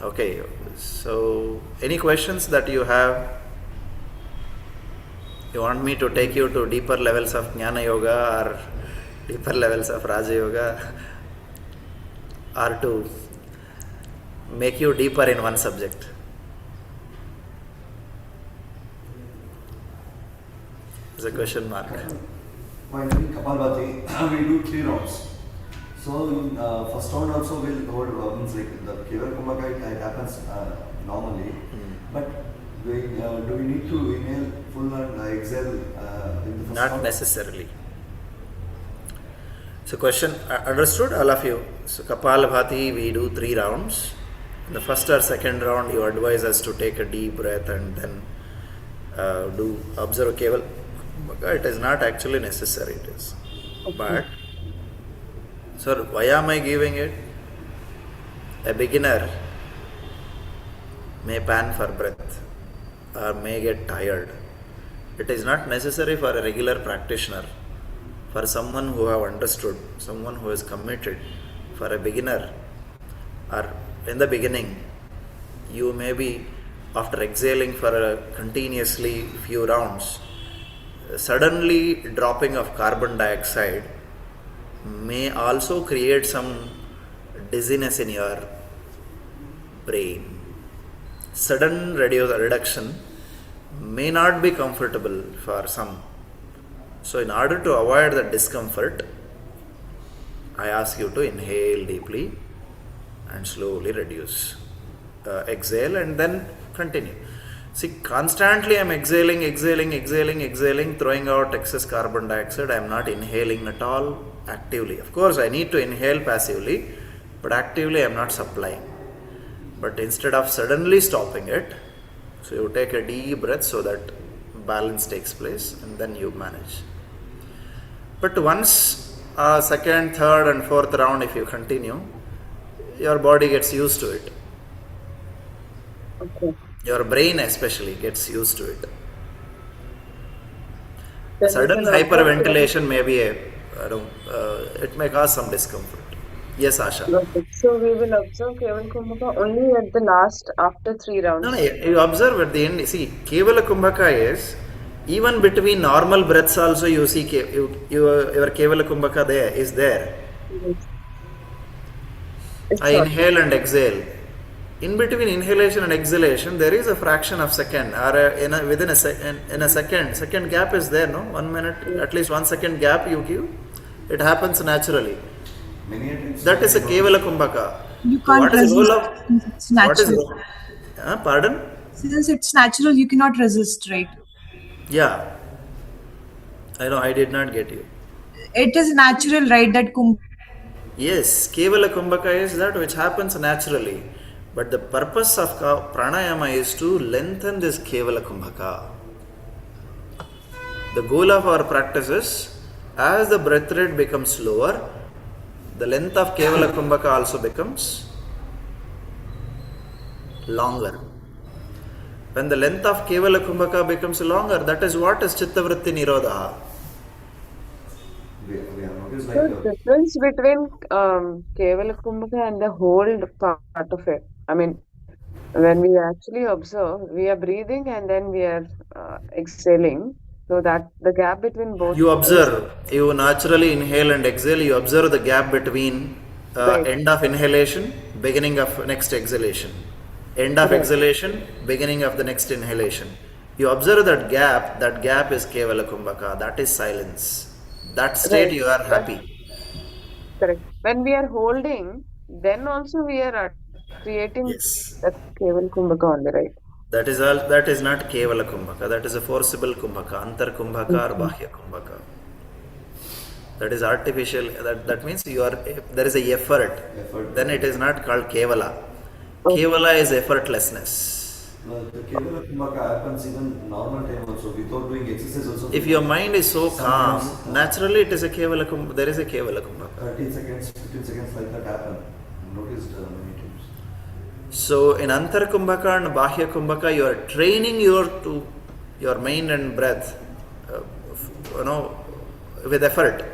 Okay, so any questions that you have? You want me to take you to deeper levels of Jnana Yoga or deeper levels of Raja Yoga? Or to make you deeper in one subject? It's a question mark. While doing Kapalbhati, we do 3 rounds. So in first round also we'll hold means like the Keval Kumbhaka it happens normally. But do we need to inhale full and exhale in the first Not round? necessarily. So question understood, all of you? So Kapalbhati we do 3 rounds. In the first or second round you advise us to take a deep breath and then do observe Keval. It is not actually necessary, it is. Okay. But sir, why am I giving it? A beginner may pan for breath or may get tired. It is not necessary for a regular practitioner. For someone who have understood, someone who is committed, for a beginner or in the beginning, you may be after exhaling for a continuously few rounds, suddenly dropping of carbon dioxide may also create some dizziness in your brain. Sudden reduction may not be comfortable for some. So in order to avoid the discomfort, I ask you to inhale deeply and slowly reduce. Exhale and then continue. See, constantly I am exhaling, throwing out excess carbon dioxide. I am not inhaling at all actively. Of course, I need to inhale passively, but actively I am not supplying. But instead of suddenly stopping it, so you take a deep breath so that balance takes place and then you manage. But once second, third and fourth round if you continue, your body gets used to it. Okay. Your brain especially gets used to it. Then Sudden we can hyperventilation may be it may cause some discomfort. Yes, Asha. Got it. So we will observe Keval Kumbhaka only at the last after 3 rounds. No, you observe at the end. See, Kevala Kumbhaka is even between normal breaths also you see your Kevala Kumbhaka is there. Yes. It's I not- inhale and exhale. In between inhalation and exhalation, there is a fraction of second or within a second gap is there, no? 1 minute, at least 1 second gap you give. It happens naturally. Many a times. That is a Kevala Kumbhaka. You can't What is the role resist. of? It's What is natural. pardon? Since it's natural, you cannot resist, right? Yeah. I know, I did not get you. It is natural, right? That Yes, Kevala Kumbhaka is that which happens naturally. But the purpose of pranayama is to lengthen this Kevala Kumbhaka. The goal of our practice is As the breath rate becomes slower, the length of Kevala Kumbhaka also becomes longer. When the length of Kevala Kumbhaka becomes longer, that is what is Chittavritti Nirodha. We have noticed So difference between Kevala Kumbhaka and the whole part of it. I mean, when we actually observe, we are breathing and then we are exhaling. So that the gap between both You is observe, you naturally inhale and exhale, you observe the gap between right. end of inhalation, beginning of next exhalation. End of Right. exhalation, beginning of the next inhalation. You observe that gap is Kevala Kumbhaka, that is silence. That state Right. you are But happy. correct. When we are holding, then also we are creating Yes. that Keval Kumbhaka only, right? That is all. That is not Kevala Kumbhaka. That is a forcible Kumbhaka, Antar Kumbhaka or Mhm. Bahya Kumbhaka. That is artificial. That means you are there is a effort. Then it is not called Kevala. Okay. Kevala is effortlessness. the Kevala Kumbhaka happens even normal time also, without doing exercise also. If your mind is so calm, Sometimes, naturally it is a Kevala Kumbhaka. There is a Kevala Kumbhaka. 30 seconds, 15 seconds like that happen. I've noticed many times. So in Antar Kumbhaka and Bahya Kumbhaka, you are training your mind and breath, with effort.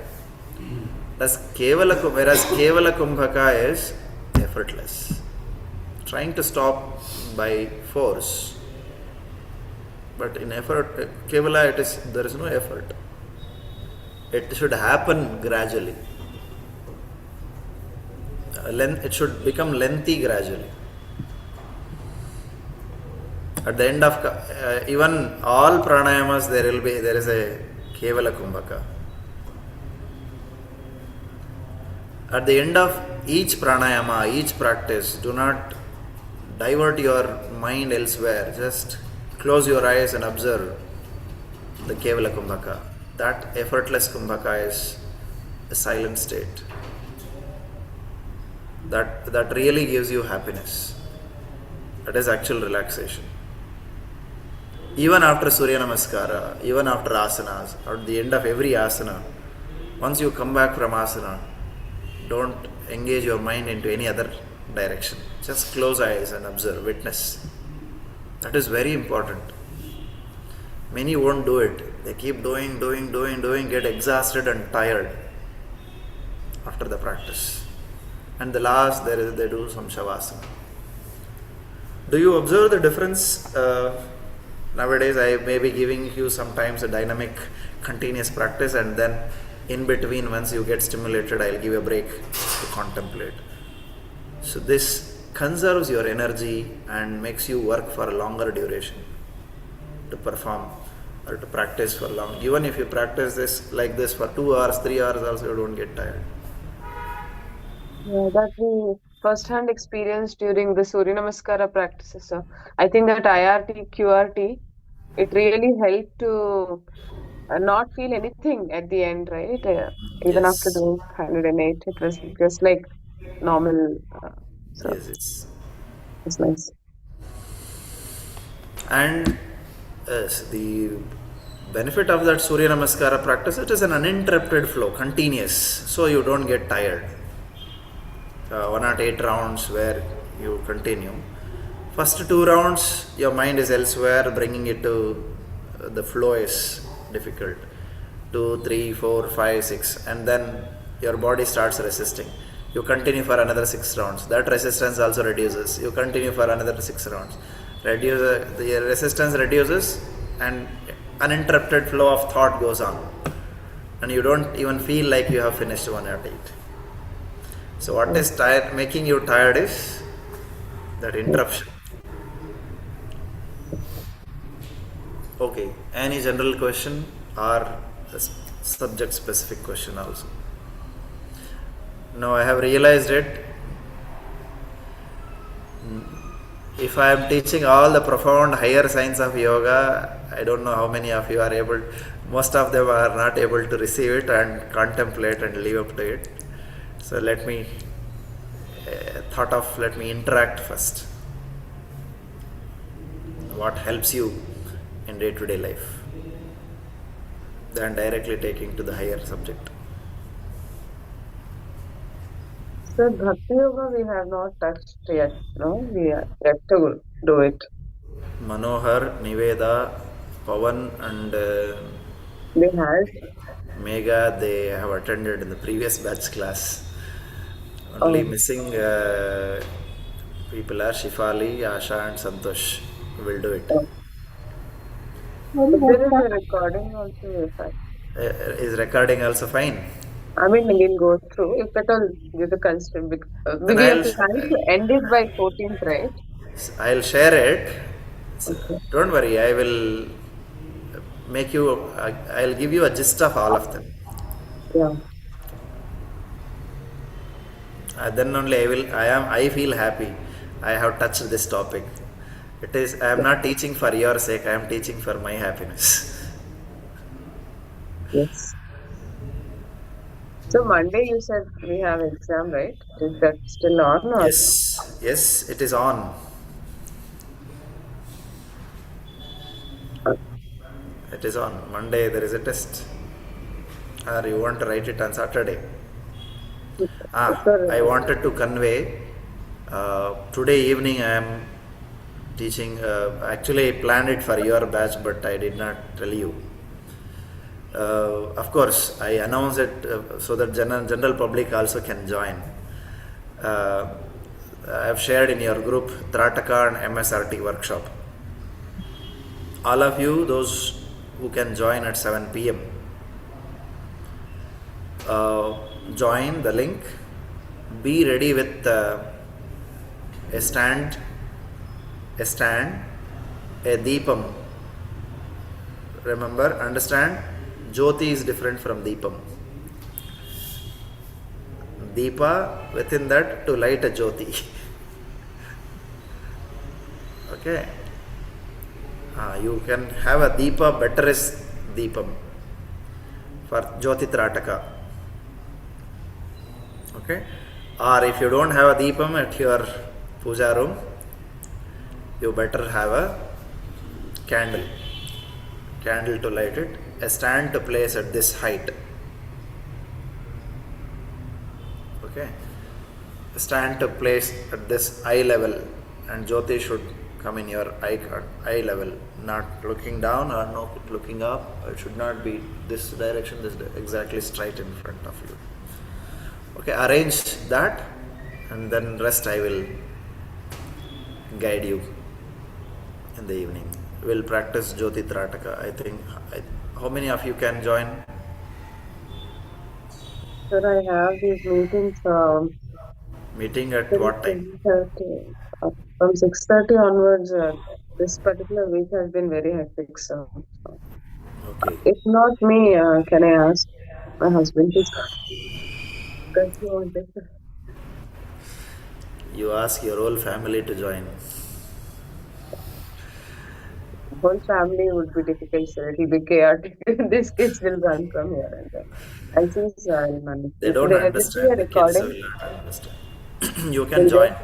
Whereas Kevala Kumbhaka is effortless, trying to stop by force. But in effort, Kevala, there is no effort. It should happen gradually. It should become lengthy gradually. At the end of even all pranayamas, there is a Kevala Kumbhaka. At the end of each pranayama, each practice, do not divert your mind elsewhere. Just close your eyes and observe the Kevala Kumbhaka. That effortless Kumbhaka is a silent state. That really gives you happiness. That is actual relaxation. Even after Surya Namaskara, even after asanas, at the end of every asana, once you come back from asana, don't engage your mind into any other direction. Just close eyes and observe, witness. That is very important. Many won't do it. They keep doing, get exhausted and tired after the practice. And the last, they do some shavasana. Do you observe the difference? Nowadays, I may be giving you sometimes a dynamic, continuous practice, and then in between, once you get stimulated, I'll give a break to contemplate. So this conserves your energy and makes you work for a longer duration to perform or to practice for long. Even if you practice this like this for 2 hours, 3 hours also, you don't get tired. Yeah, that we first-hand experience during the Surya Namaskara practices. So I think that IRT, QRT, it really helped to not feel anything at the end, right? Even after Yes. doing 108, it was just like normal. So Yes, it's it's nice. and the benefit of that Surya Namaskara practice, it is an uninterrupted flow, continuous, so you don't get tired. 108 rounds where you continue. First 2 rounds, your mind is elsewhere, bringing it to the flow is difficult. 2, 3, 4, 5, 6, and then your body starts resisting. You continue for another 6 rounds. That resistance also reduces. You continue for another 6 rounds. The resistance reduces, and uninterrupted flow of thought goes on. And you don't even feel like you have finished 108. So what is making you tired is that interruption. Okay, any general question or a subject specific question also? Now I have realized it. If I am teaching all the profound higher science of yoga, I don't know how many of you are able, most of them are not able to receive it and contemplate and live up to it. So let me interact first. What helps you in day-to-day life? than directly taking to the higher subject. So Bhakti Yoga we have not touched yet, no? We are yet to do it. Manohar, Niveda, Pavan and They had Megha, they have attended in the previous batch class. Only missing people are Shifali, Asha and Santosh. Will do it. If there is a recording also, if Is recording also fine? I mean, we'll go through. If at all, give the constraint. Then We are planning to end it by 14th, right? I'll share it. Okay. Don't worry, I will make you. I'll give you a gist of all of them. Yeah. Then only I will. I feel happy. I have touched this topic. It is. I am not teaching for your sake. I am teaching for my happiness. Yes. So Monday you said we have exam, right? Is that still on or? Yes. Yes, it is on. It is on. Monday there is a test. Or you want to write it on Saturday? I wanted to convey. Today evening I am teaching. Actually, I planned it for your batch, but I did not tell you. Of course, I announce it so that general public also can join. I have shared in your group Trataka and MSRT workshop. All of you, those who can join at 7 p.m. Join the link. Be ready with a stand, a deepam. Remember, understand, Jyoti is different from deepam. Deepa, within that, to light a Jyoti. Okay. You can have a Deepa, better is Deepam for Jyoti Trataka. Okay. Or if you don't have a Deepam at your puja room, you better have a candle to light it, a stand to place at this height. Okay. A stand to place at this eye level, and Jyoti should come in your eye level, not looking down or not looking up. It should not be this direction, exactly straight in front of you. Okay, arrange that, and then rest I will guide you in the evening. We'll practice Jyoti Trataka. I think, how many of you can join? Sir, I have these meetings Meeting at what time? 6:30. From 6:30 onwards, this particular week has been very hectic. So, Okay. if not me, can I ask my husband to join? Because he wanted to. You ask your whole family to join. Whole family would be difficult, sir. It will be chaotic. These kids will run from here and there. I'll see, sir. I'll manage. They don't There will be a understand. The kids will recording. not understand. You can Will join. there,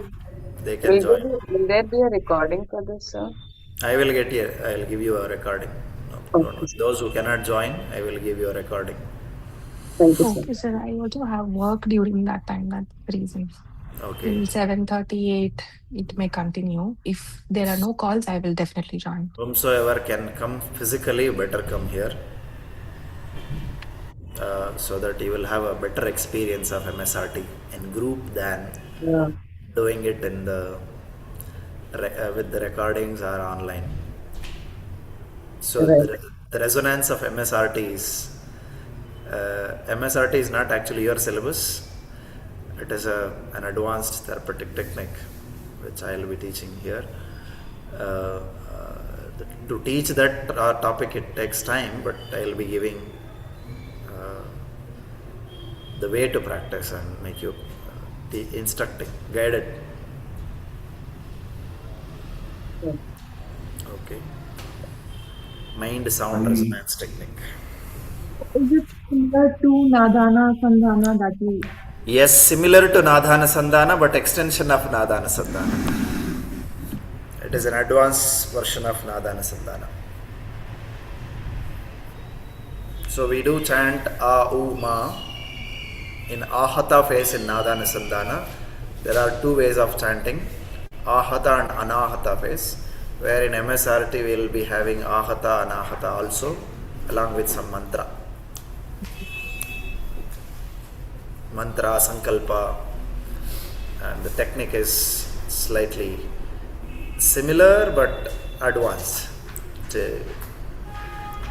They can join. will there be a recording for this, sir? I will get here. I will give you a recording. No, don't Okay, worry. Those who cannot join, I will give you a recording. thank you, sir. Okay, sir. I also have work during that time. That's the reason. Okay. Till 7:38, it may continue. If there are no calls, I will definitely join. Whomsoever can come physically, better come here. So that you will have a better experience of MSRT in group than Yeah. doing it in the with the recordings or online. So Right. the resonance of MSRT is not actually your syllabus. It is an advanced therapeutic technique which I will be teaching here. To teach that topic it takes time, but I will be giving the way to practice and make you instructing, guided. Yeah. Okay. Mind sound resonance technique. Is it similar to Nadhana Sandhana that you? Yes, similar to Nadhana Sandhana, but extension of Nadhana Sandhana. It is an advanced version of Nadhana Sandhana. So we do chant A, U, Ma in Ahata phase in Nadanasandhana. There are two ways of chanting, Ahata and Anahata phase, where in MSRT we will be having Ahata, Anahata also, along with some mantra. Mantra, Sankalpa, and the technique is slightly similar but advanced.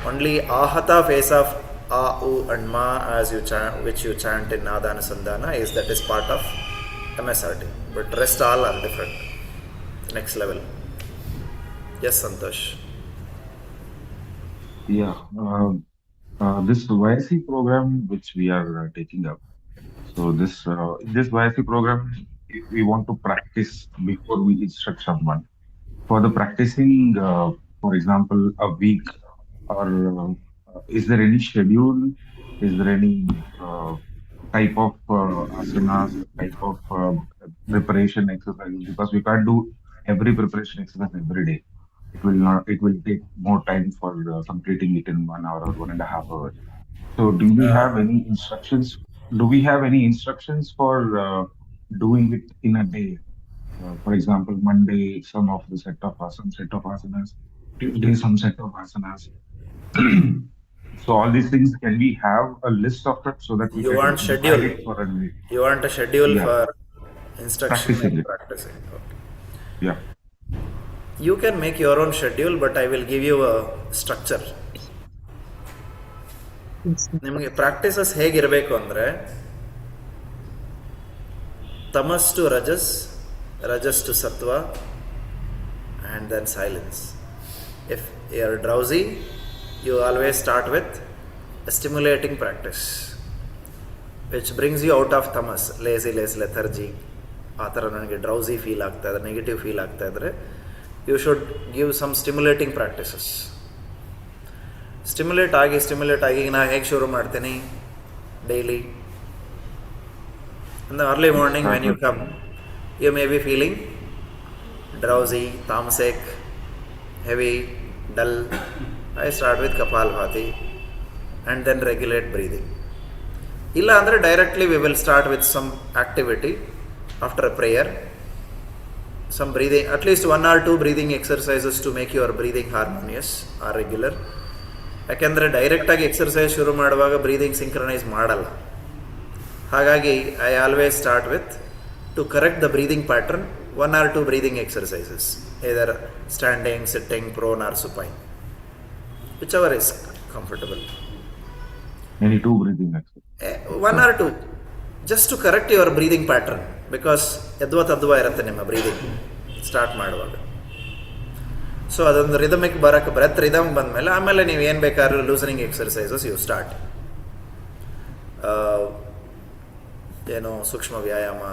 Only Ahata phase of A, U and Ma as you chant, which you chant in Nadanasandhana is part of MSRT, but rest all are different. Next level. Yes, Santosh. Yeah, this YIC program which we are taking up. So this YIC program, we want to practice before we instruct someone. For the practicing, for example, a week, or is there any schedule? Is there any type of asanas, type of preparation exercises? Because we can't do every preparation exercise every day. It will not. It will take more time for completing it in 1 hour or 1.5 hours. So, do we have any instructions? Do we have any instructions for doing it in a day? For example, Monday some of the set of asanas, Tuesday some set of asanas. So all these things, can we have a list of it so that we You want can divide schedule? it for a week? You want a schedule Yeah, for instruction practicing and it. practicing? Okay. Yeah. You can make your own schedule, but I will give you a structure. ನಿಮಗೆ practices ಹೇಗಿರಬೇಕು ಅಂದರೆ tamas to rajas, rajas to sattva, and then silence. If you are drowsy, you always start with stimulating practice which brings you out of tamas, lazy lethargy, ಆ ಥರ ನನಗೆ drowsy feel ಆಗ್ತಾ ಇದ್ರೆ, negative feel ಆಗ್ತಾ ಇದ್ರೆ, you should give some stimulating practices. Stimulate ಆಗಿ ನಾನು ಹೇಗೆ ಶುರು ಮಾಡ್ತೀನಿ daily? In the early morning when you come, you may be feeling drowsy, tamasic, heavy, dull. I start with Kapalabhati and then regulate breathing. ಇಲ್ಲ ಅಂದರೆ directly we will start with some activity after a prayer, some breathing, at least 1 or 2 breathing exercises to make your breathing harmonious or regular. ಯಾಕೆಂದರೆ ಡೈರೆಕ್ಟಾಗಿ exercise ಶುರು ಮಾಡುವಾಗ breathing synchronise ಮಾಡಲ್ಲ. ಹಾಗಾಗಿ I always start with to correct the breathing pattern 1 or 2 breathing exercises, either standing, sitting, prone or supine, whichever is comfortable. Any 2 breathing exercises? 1 or 2, just to correct your breathing pattern, because ಯದ್ವಾ ತದ್ವಾ ಇರುತ್ತೆ ನಿಮ್ಮ breathing start ಮಾಡುವಾಗ. So ಅದೊಂದು rhythmic ಬರೋಕ್ಕೆ breath rhythm ಬಂದಮೇಲೆ ಆಮೇಲೆ ನೀವು ಏನು ಬೇಕಾದ್ರೂ ಲೂಸನಿಂಗ್ ಎಕ್ಸರ್ಸೈಸಸ್ ಯು ಸ್ಟಾರ್ಟ್. ಏನೋ ಸೂಕ್ಷ್ಮ ವ್ಯಾಯಾಮ,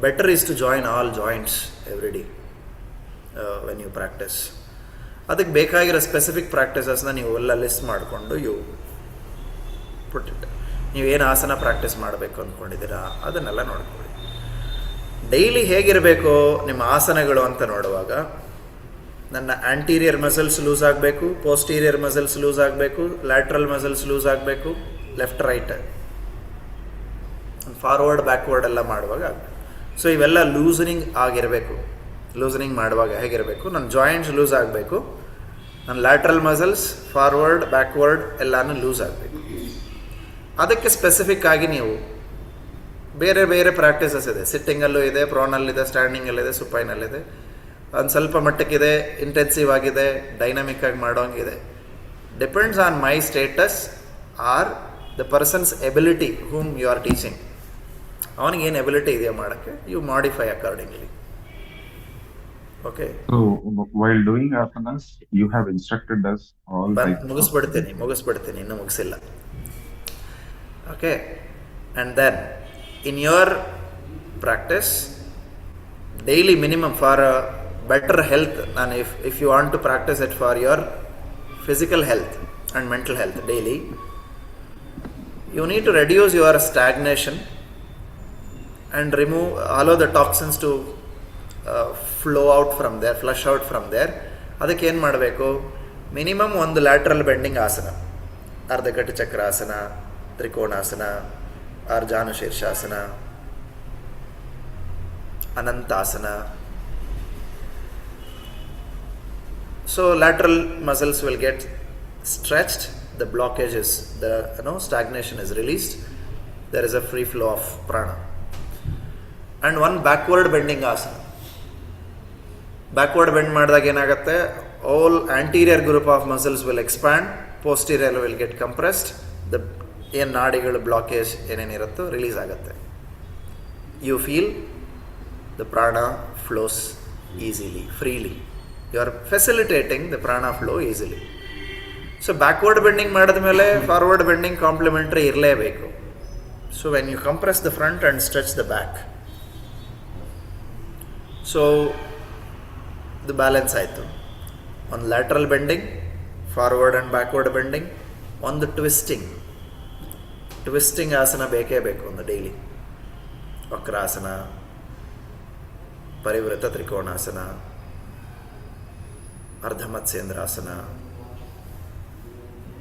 better is to join all joints every day when you practice. ಅದಕ್ಕೆ ಬೇಕಾಗಿರೋ ಸ್ಪೆಸಿಫಿಕ್ ಪ್ರಾಕ್ಟೀಸಸ್ನ ನೀವು ಎಲ್ಲ ಲಿಸ್ಟ್ ಮಾಡಿಕೊಂಡು ಯು ಪುಟ್ ಇಟ್. ನೀವೇನು ಆಸನ ಪ್ರಾಕ್ಟೀಸ್ ಮಾಡಬೇಕು ಅಂದ್ಕೊಂಡಿದ್ದೀರಾ ಅದನ್ನೆಲ್ಲ ನೋಡ್ಕೊಳ್ಳಿ. ಡೈಲಿ ಹೇಗಿರಬೇಕು ನಿಮ್ಮ ಆಸನಗಳು ಅಂತ ನೋಡುವಾಗ, ನನ್ನ ಆ್ಯಂಟೀರಿಯರ್ ಮಸಲ್ಸ್ ಲೂಸ್ ಆಗಬೇಕು, ಪೋಸ್ಟೀರಿಯರ್ ಮಸಲ್ಸ್ ಲೂಸ್ ಆಗಬೇಕು, ಲ್ಯಾಟ್ರಲ್ ಮಸಲ್ಸ್ ಲೂಸ್ ಆಗಬೇಕು, ಲೆಫ್ಟ್ ರೈಟ್, ಫಾರ್ವರ್ಡ್ ಬ್ಯಾಕ್ವರ್ಡ್ ಎಲ್ಲ ಮಾಡುವಾಗ ಆಗಬೇಕು. ಸೊ ಇವೆಲ್ಲ ಲೂಸನಿಂಗ್ ಆಗಿರಬೇಕು. ಲೂಸನಿಂಗ್ ಮಾಡುವಾಗ ಹೇಗಿರಬೇಕು, ನನ್ನ ಜಾಯಿಂಟ್ಸ್ ಲೂಸ್ ಆಗಬೇಕು, ನನ್ನ ಲ್ಯಾಟ್ರಲ್ ಮಸಲ್ಸ್ ಫಾರ್ವರ್ಡ್ ಬ್ಯಾಕ್ವರ್ಡ್ ಎಲ್ಲನೂ ಲೂಸ್ ಆಗಬೇಕು. ಅದಕ್ಕೆ ಸ್ಪೆಸಿಫಿಕ್ ಆಗಿ ನೀವು ಬೇರೆ ಬೇರೆ ಪ್ರಾಕ್ಟೀಸಸ್ ಇದೆ. ಸಿಟ್ಟಿಂಗಲ್ಲೂ ಇದೆ, ಪ್ರೋನಲ್ಲಿದೆ, ಸ್ಟ್ಯಾಂಡಿಂಗಲ್ಲಿದೆ, ಸುಪೈನಲ್ಲಿದೆ. ಒಂದು ಸ್ವಲ್ಪ ಮಟ್ಟಕ್ಕಿದೆ, ಇಂಟೆನ್ಸಿವ್ ಆಗಿದೆ, ಡೈನಮಿಕ್ ಆಗಿ ಮಾಡೋಂಗಿದೆ. Depends on my status or the person's ability whom you are teaching. ಅವನಿಗೆ ಏನು ಎಬಿಲಿಟಿ ಇದೆಯಾ ಮಾಡೋಕ್ಕೆ, you modify accordingly. Okay. So while doing asanas, you have instructed us all types of. ಮುಗಿಸ್ಬಿಡ್ತೀನಿ, ಇನ್ನೂ ಮುಗಿಸಿಲ್ಲ. Okay. And then in your practice daily minimum for better health, ನಾನು if you want to practise it for your physical health and mental health daily, you need to reduce your stagnation and remove allow the toxins to flow out from there, flush out from there. ಅದಕ್ಕೆ ಏನು ಮಾಡಬೇಕು, minimum ಒಂದು lateral bending asana Ardhakati Chakrasana, Trikonasana, Arjanu Shirshasana, Anantasana. So lateral muscles will get stretched, the blockage is, stagnation is released, there is a free flow of prana. And one backward bending asana. Backward bend ಮಾಡಿದಾಗ ಏನಾಗುತ್ತೆ, all anterior group of muscles will expand, posterior will get compressed, the ಏನು ನಾಡಿಗಳು blockage ಏನೇನಿರುತ್ತೋ release ಆಗುತ್ತೆ. You feel the prana flows easily, freely. You are facilitating the prana flow easily. So backward bending ಮಾಡಿದ ಮೇಲೆ forward bending complementary ಇರಲೇಬೇಕು. So when you compress the front and stretch the back, so the balance ಆಯಿತು. ಒಂದು lateral bending, forward and backward bending, ಒಂದು twisting ಆಸನ ಬೇಕೇ ಬೇಕು ಒಂದು ಡೈಲಿ. ವಕ್ರಾಸನ, ಪರಿವೃತ ತ್ರಿಕೋಣಾಸನ, ಅರ್ಧಮತ್ಸ್ಯೇಂದ್ರಾಸನ,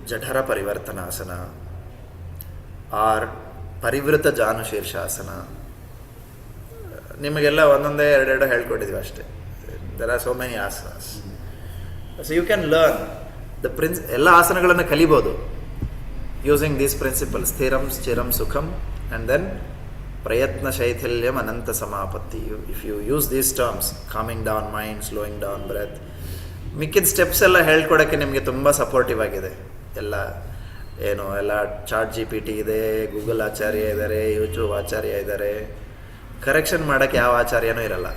ಜಠರ ಪರಿವರ್ತನಾಸನ, ಆರ್ ಪರಿವೃತ ಜಾನು ಶೀರ್ಷಾಸನ. ನಿಮಗೆಲ್ಲ ಒಂದೊಂದೇ ಎರಡೆರಡು ಹೇಳ್ಕೊಟ್ಟಿದ್ವಿ ಅಷ್ಟೇ. There are so many asanas. So you can learn the ಎಲ್ಲ ಆಸನಗಳನ್ನು ಕಲಿಬೋದು ಯೂಸಿಂಗ್ ದೀಸ್ ಪ್ರಿನ್ಸಿಪಲ್ಸ್: ಸ್ಥಿರಂ ಸ್ಥಿರಂ ಸುಖಂ ಆ್ಯಂಡ್ ದೆನ್ ಪ್ರಯತ್ನ ಶೈಥಿಲ್ಯಂ ಅನಂತ ಸಮಾಪತ್ತಿ. If you use these terms, calming down mind, slowing down breath, ಮಿಕ್ಕಿದ ಸ್ಟೆಪ್ಸ್ ಎಲ್ಲ ಹೇಳ್ಕೊಡೋಕ್ಕೆ ನಿಮಗೆ ತುಂಬ ಸಪೋರ್ಟಿವ್ ಆಗಿದೆ. ಎಲ್ಲ ಚಾಟ್ GPT ಇದೆ, ಗೂಗಲ್ ಆಚಾರ್ಯ ಇದ್ದಾರೆ, ಯೂಟ್ಯೂಬ್ ಆಚಾರ್ಯ ಇದ್ದಾರೆ. ಕರೆಕ್ಷನ್ ಮಾಡೋಕ್ಕೆ ಯಾವ ಆಚಾರ್ಯನೂ ಇರಲ್ಲ,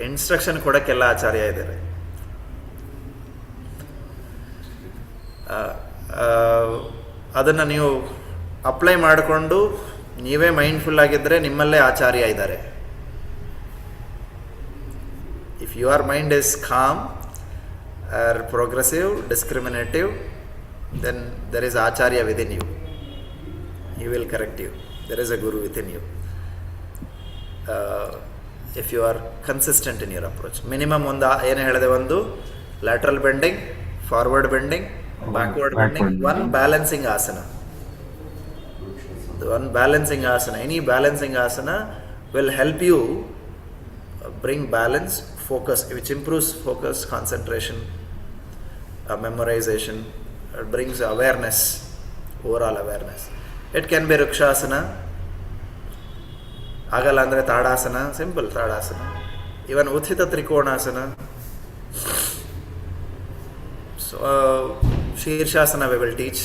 ಇನ್ಸ್ಟ್ರಕ್ಷನ್ ಕೊಡೋಕ್ಕೆಲ್ಲ ಆಚಾರ್ಯ ಇದ್ದಾರೆ. ಅದನ್ನು ನೀವು ಅಪ್ಲೈ ಮಾಡಿಕೊಂಡು ನೀವೇ ಮೈಂಡ್ಫುಲ್ ಆಗಿದ್ದರೆ ನಿಮ್ಮಲ್ಲೇ ಆಚಾರ್ಯ ಇದ್ದಾರೆ. If your mind is calm or progressive, discriminative, then there is acharya within you. He will correct you. There is a guru within you. If you are consistent in your approach. Minimum ಏನು ಹೇಳಿದೆ, ಒಂದು lateral bending, forward bending, backward bending, one balancing asana. The one balancing asana, any balancing asana will help you bring balance, focus, which improves focus, concentration, memorization. It brings awareness, overall awareness. It can be Rukshasana, ಆಗಲ್ಲ ಅಂದರೆ Tadasana, simple Tadasana, even Utthita Trikonasana. So Shirshasana we will teach.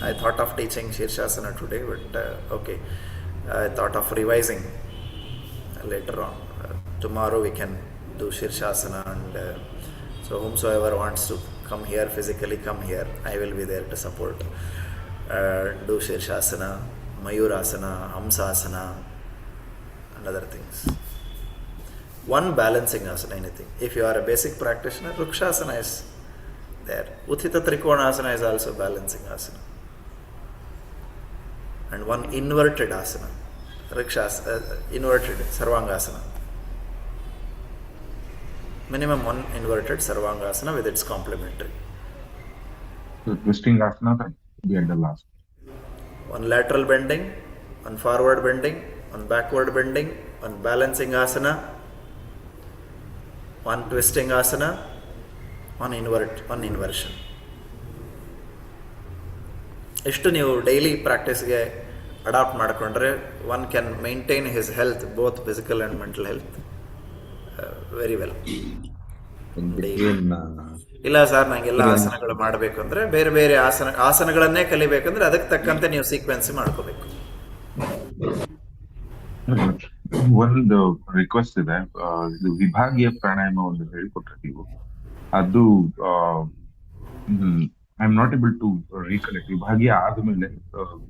I thought of teaching Shirshasana today, but okay, I thought of revising later on. Tomorrow we can do Shirshasana, and so whomsoever wants to come here physically, come here. I will be there to support. Do Shirshasana, Mayurasana, Hamsasana, and other things. One balancing asana, anything. If you are a basic practitioner, Rukshasana is there. Uthita Trikonasana is also balancing asana. And one inverted asana, inverted Sarvangasana. Minimum one inverted Sarvangasana with its complementary. So twisting asana, that will be at the last. One lateral bending, one forward bending, one backward bending, one balancing asana, one twisting asana, one inversion. ಇಷ್ಟು ನೀವು daily ಪ್ರಾಕ್ಟೀಸ್ಗೆ adapt ಮಾಡಿಕೊಂಡ್ರೆ one can maintain his health, both physical and mental health, very well. ಇಲ್ಲ sir ನನಗೆಲ್ಲ ಆಸನಗಳು ಮಾಡಬೇಕು ಅಂದರೆ ಬೇರೆ ಬೇರೆ ಆಸನಗಳನ್ನೇ ಕಲಿಬೇಕಂದ್ರೆ ಅದಕ್ಕೆ ತಕ್ಕಂತೆ ನೀವು ಸೀಕ್ವೆನ್ಸ್ ಮಾಡ್ಕೋಬೇಕು. ಒಂದು ರಿಕ್ವೆಸ್ಟ್ ಇದೆ, ಇದು ವಿಭಾಗೀಯ ಪ್ರಾಣಾಯಾಮ ಒಂದು ಹೇಳಿಕೊಟ್ರೆ ನೀವು, ಅದು I am not able to recollect. ವಿಭಾಗೀಯ ಆದ್ಮೇಲೆ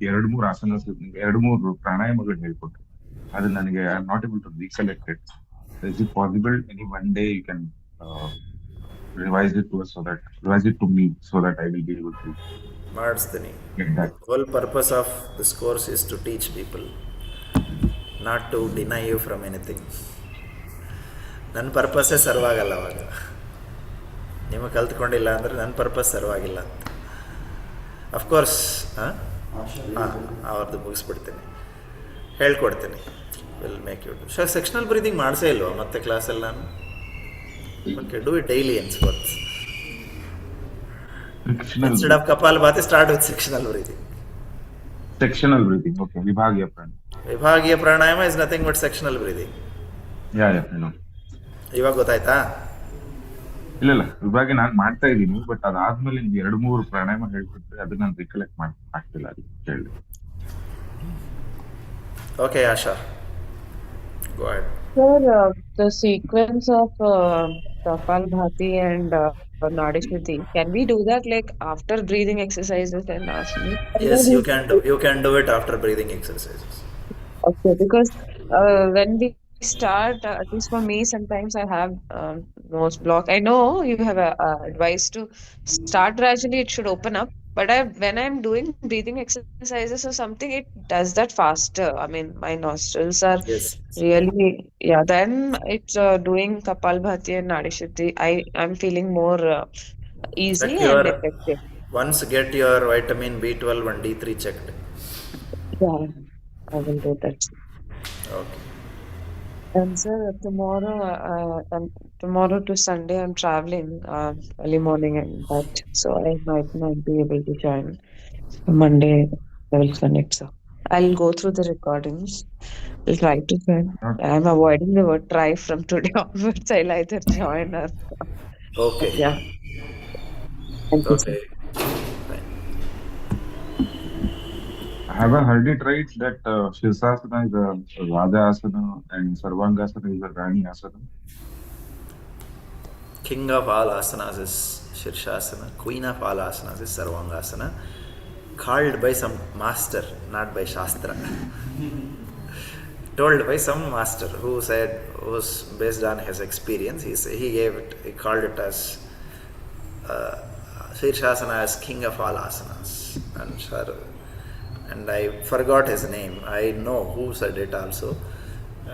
2-3 ಪ್ರಾಣಾಯಾಮಗಳು ಹೇಳ್ಕೊಟ್ರೆ ಅದು ನನಗೆ I am not able to recollect it. Is it possible any one day you can revise it to me so that I will be able to ಮಾಡಿಸ್ತೀನಿ. get that? The whole purpose of this course is to teach people, not to deny you from anything. ನನ್ನ ಪರ್ಪಸ್ಸೇ serve ಆಗಲ್ಲ ಅವಾಗ. ನೀವು ಕಲ್ತ್ಕೊಂಡಿಲ್ಲ ಅಂದರೆ ನನ್ನ purpose serve ಆಗಿಲ್ಲ ಅಂತ. Of course ಆಶಾ ಅವ್ರದ್ದು ಮುಗಿಸ್ಬಿಡ್ತೀನಿ, ಹೇಳ್ಕೊಡ್ತೀನಿ. Will make you do. Sectional breathing ಮಾಡಿಸೇ ಇಲ್ವಾ ಮತ್ತೆ ಕ್ಲಾಸಲ್ಲಿ ನಾನು? ಓಕೆ, ಡೂ ಇಟ್ ಡೈಲಿ ಅನ್ಸ್ಕೊತ್. Instead of Kapalabhati, start with sectional breathing. Sectional breathing, okay. Vibhagiya pranayama. Vibhagiya pranayama is nothing but sectional breathing. Yeah, I know. ಇವಾಗ ಗೊತ್ತಾಯ್ತಾ? ಇಲ್ಲ ವಿಭಾಗ ನಾನು ಮಾಡ್ತಾ ಇದ್ದೀನಿ, ಬಟ್ ಅದಾದ್ಮೇಲೆ ನಿಮ್ಗೆ 2-3 ಪ್ರಾಣಾಯಾಮ ಹೇಳ್ಕೊಟ್ರೆ ಅದು ನಾನು ರಿಕಲೆಕ್ಟ್ ಆಗ್ತಿಲ್ಲ, ಅದಕ್ಕೆ ಕೇಳಿದೆ. Okay, Asha, go ahead. Sir, the sequence of Kapalbhati and Nadi Shuddhi, can we do that like after breathing exercises and asanas? Yes, you can do it after breathing exercises. Okay, because when we start, at least for me, sometimes I have nose block. I know you have advice to start gradually, it should open up. But when I'm doing breathing exercises or something, it does that faster. I mean, my nostrils are Yes. really, yeah. Then it's doing Kapalbhati and Nadi Shuddhi. I'm feeling more easy and effective. Once get your vitamin B12 and D3 checked. Yeah, I will do that. Okay. And sir, tomorrow to Sunday, I'm traveling early morning and that, so I might not be able to join. Monday, I will connect. So I'll go through the recordings. I'll try to join. I'm avoiding the word try from today onwards. I'll either join or Okay. yeah. Thank you, sir. Okay. Fine. Have I heard it right that Shirsasana is a Raja Asana and Sarvangasana is a Rani Asana? King of all asanas is Shirshasana. Queen of all asanas is Sarvangasana. Called by some master, not by Shastra. Told by some master who was based on his experience. He called it as Shirshasana as King of all asanas. And I forgot his name. I know who said it also,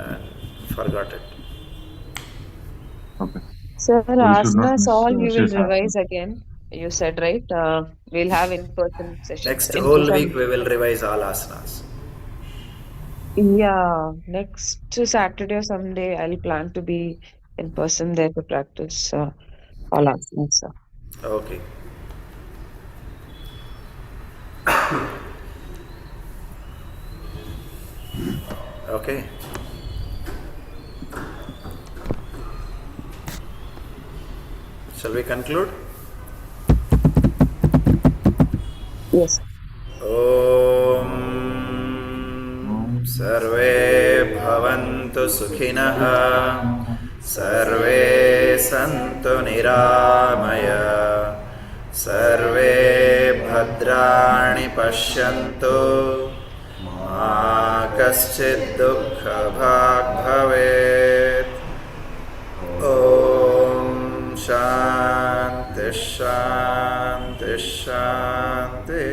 and forgot it. Okay. Sir, So we should not asanas miss all you will Shirsasana. revise again. You said right. We'll have in-person sessions. Next whole week we will revise all asanas. Yeah, next Saturday or Sunday, I'll plan to be in person there to practice all asanas. Okay. Okay. Shall we conclude? Yes. Om Sarve Bhavantu Sukhinah Sarve Santu Niramaya Sarve Bhadrani Pashyantu Ma Kaschid Dukkha Bhag Bhavet. Om Shanti Shanti Shanti.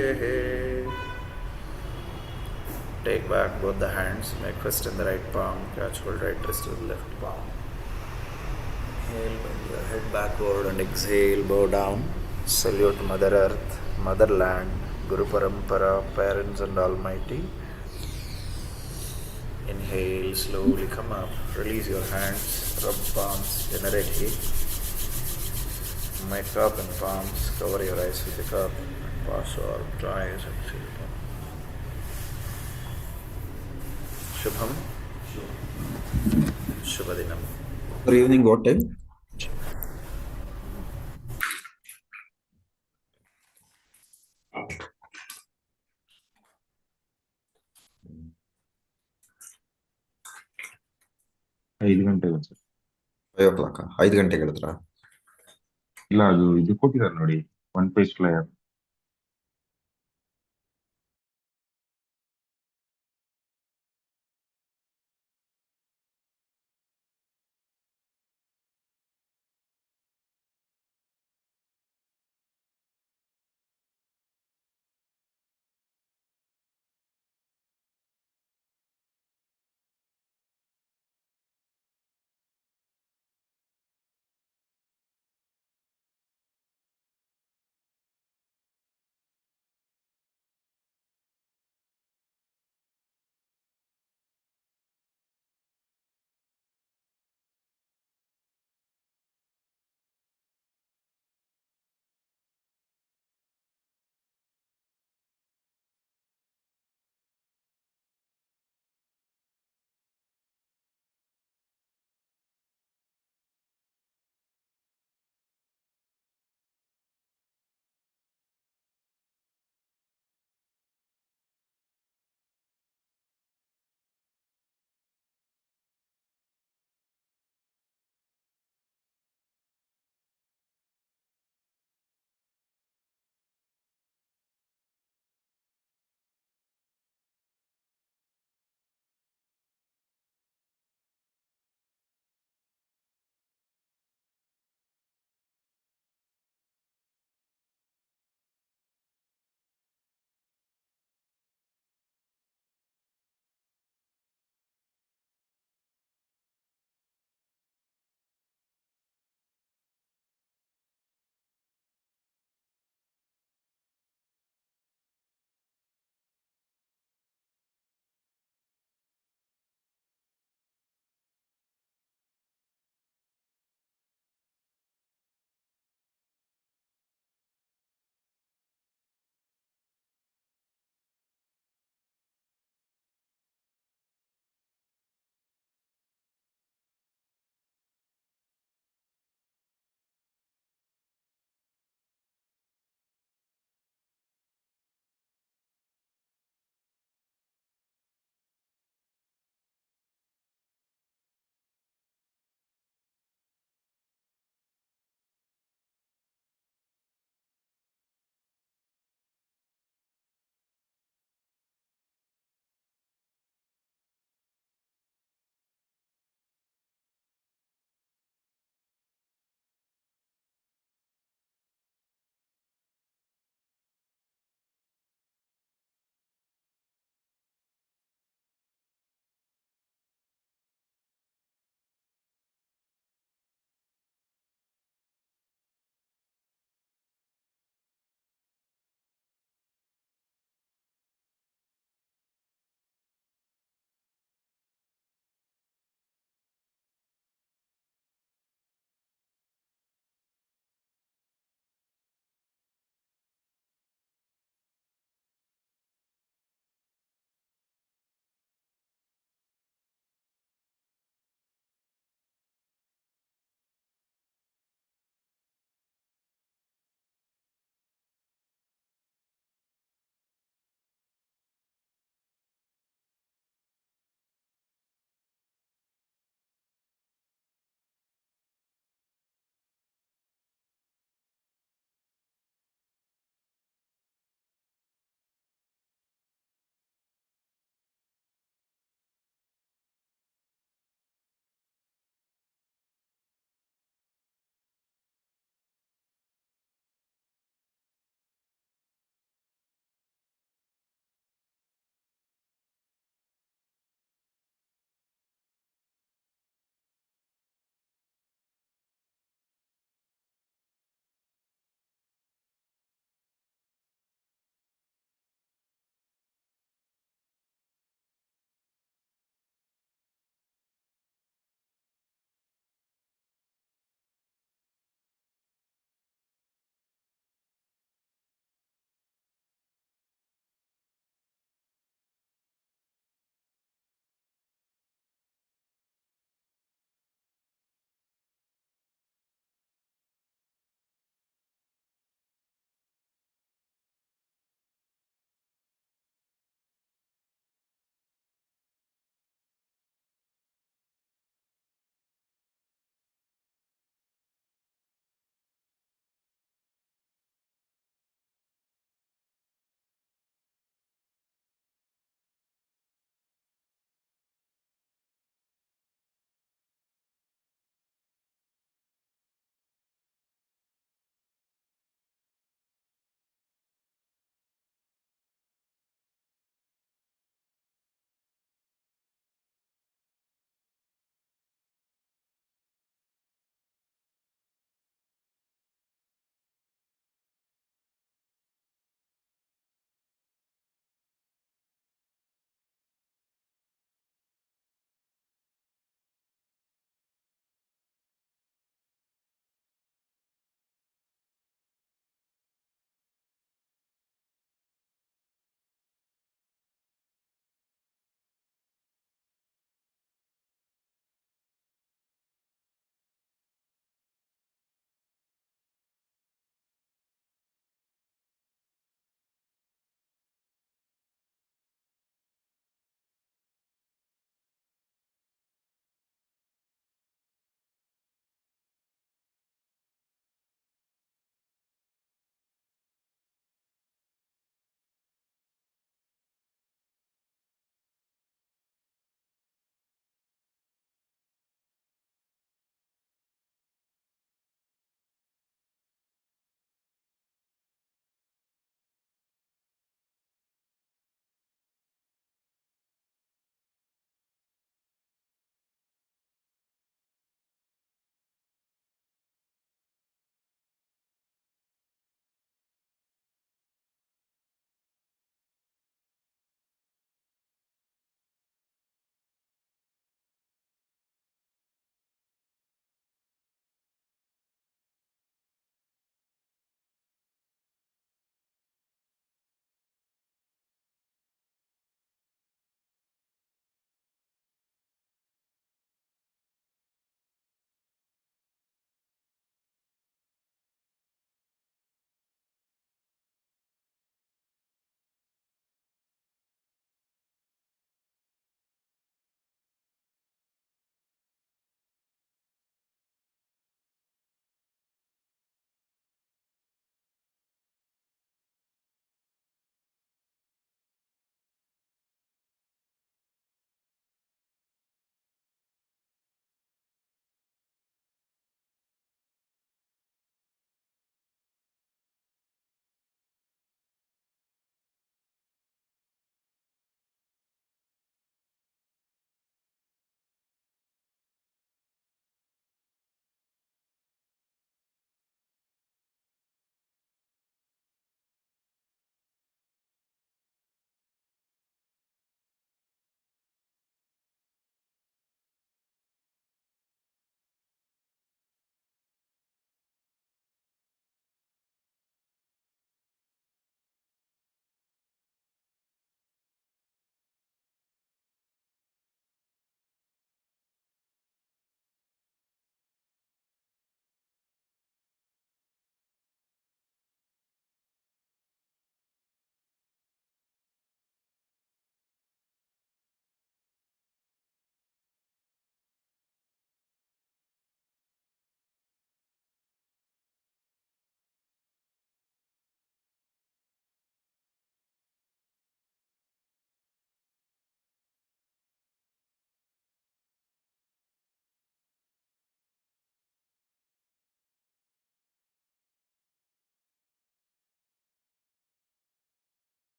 Take back both the hands, make fist in the right palm, catch hold right wrist with the left palm. Inhale, bend your head backward and exhale, bow down. Salute Mother Earth, Motherland, Guru Parampara, parents and Almighty. Inhale, slowly come up, release your hands, rub palms, generate heat. My cup and palms, cover your eyes with the cup, wash all dry eyes and feel it. Shubham. Shubhadinam. For evening, what time? ಐದು ಗಂಟೆಗೆ ಅನ್ಸುತ್ತೆ. 5 o'clock. 5 ಗಂಟೆಗೆ ಹೇಳಿದ್ರಾ? ಇಲ್ಲ, ಅದು ಇದು ಕೊಟ್ಟಿದ್ದಾರೆ ನೋಡಿ, 1 page flyer.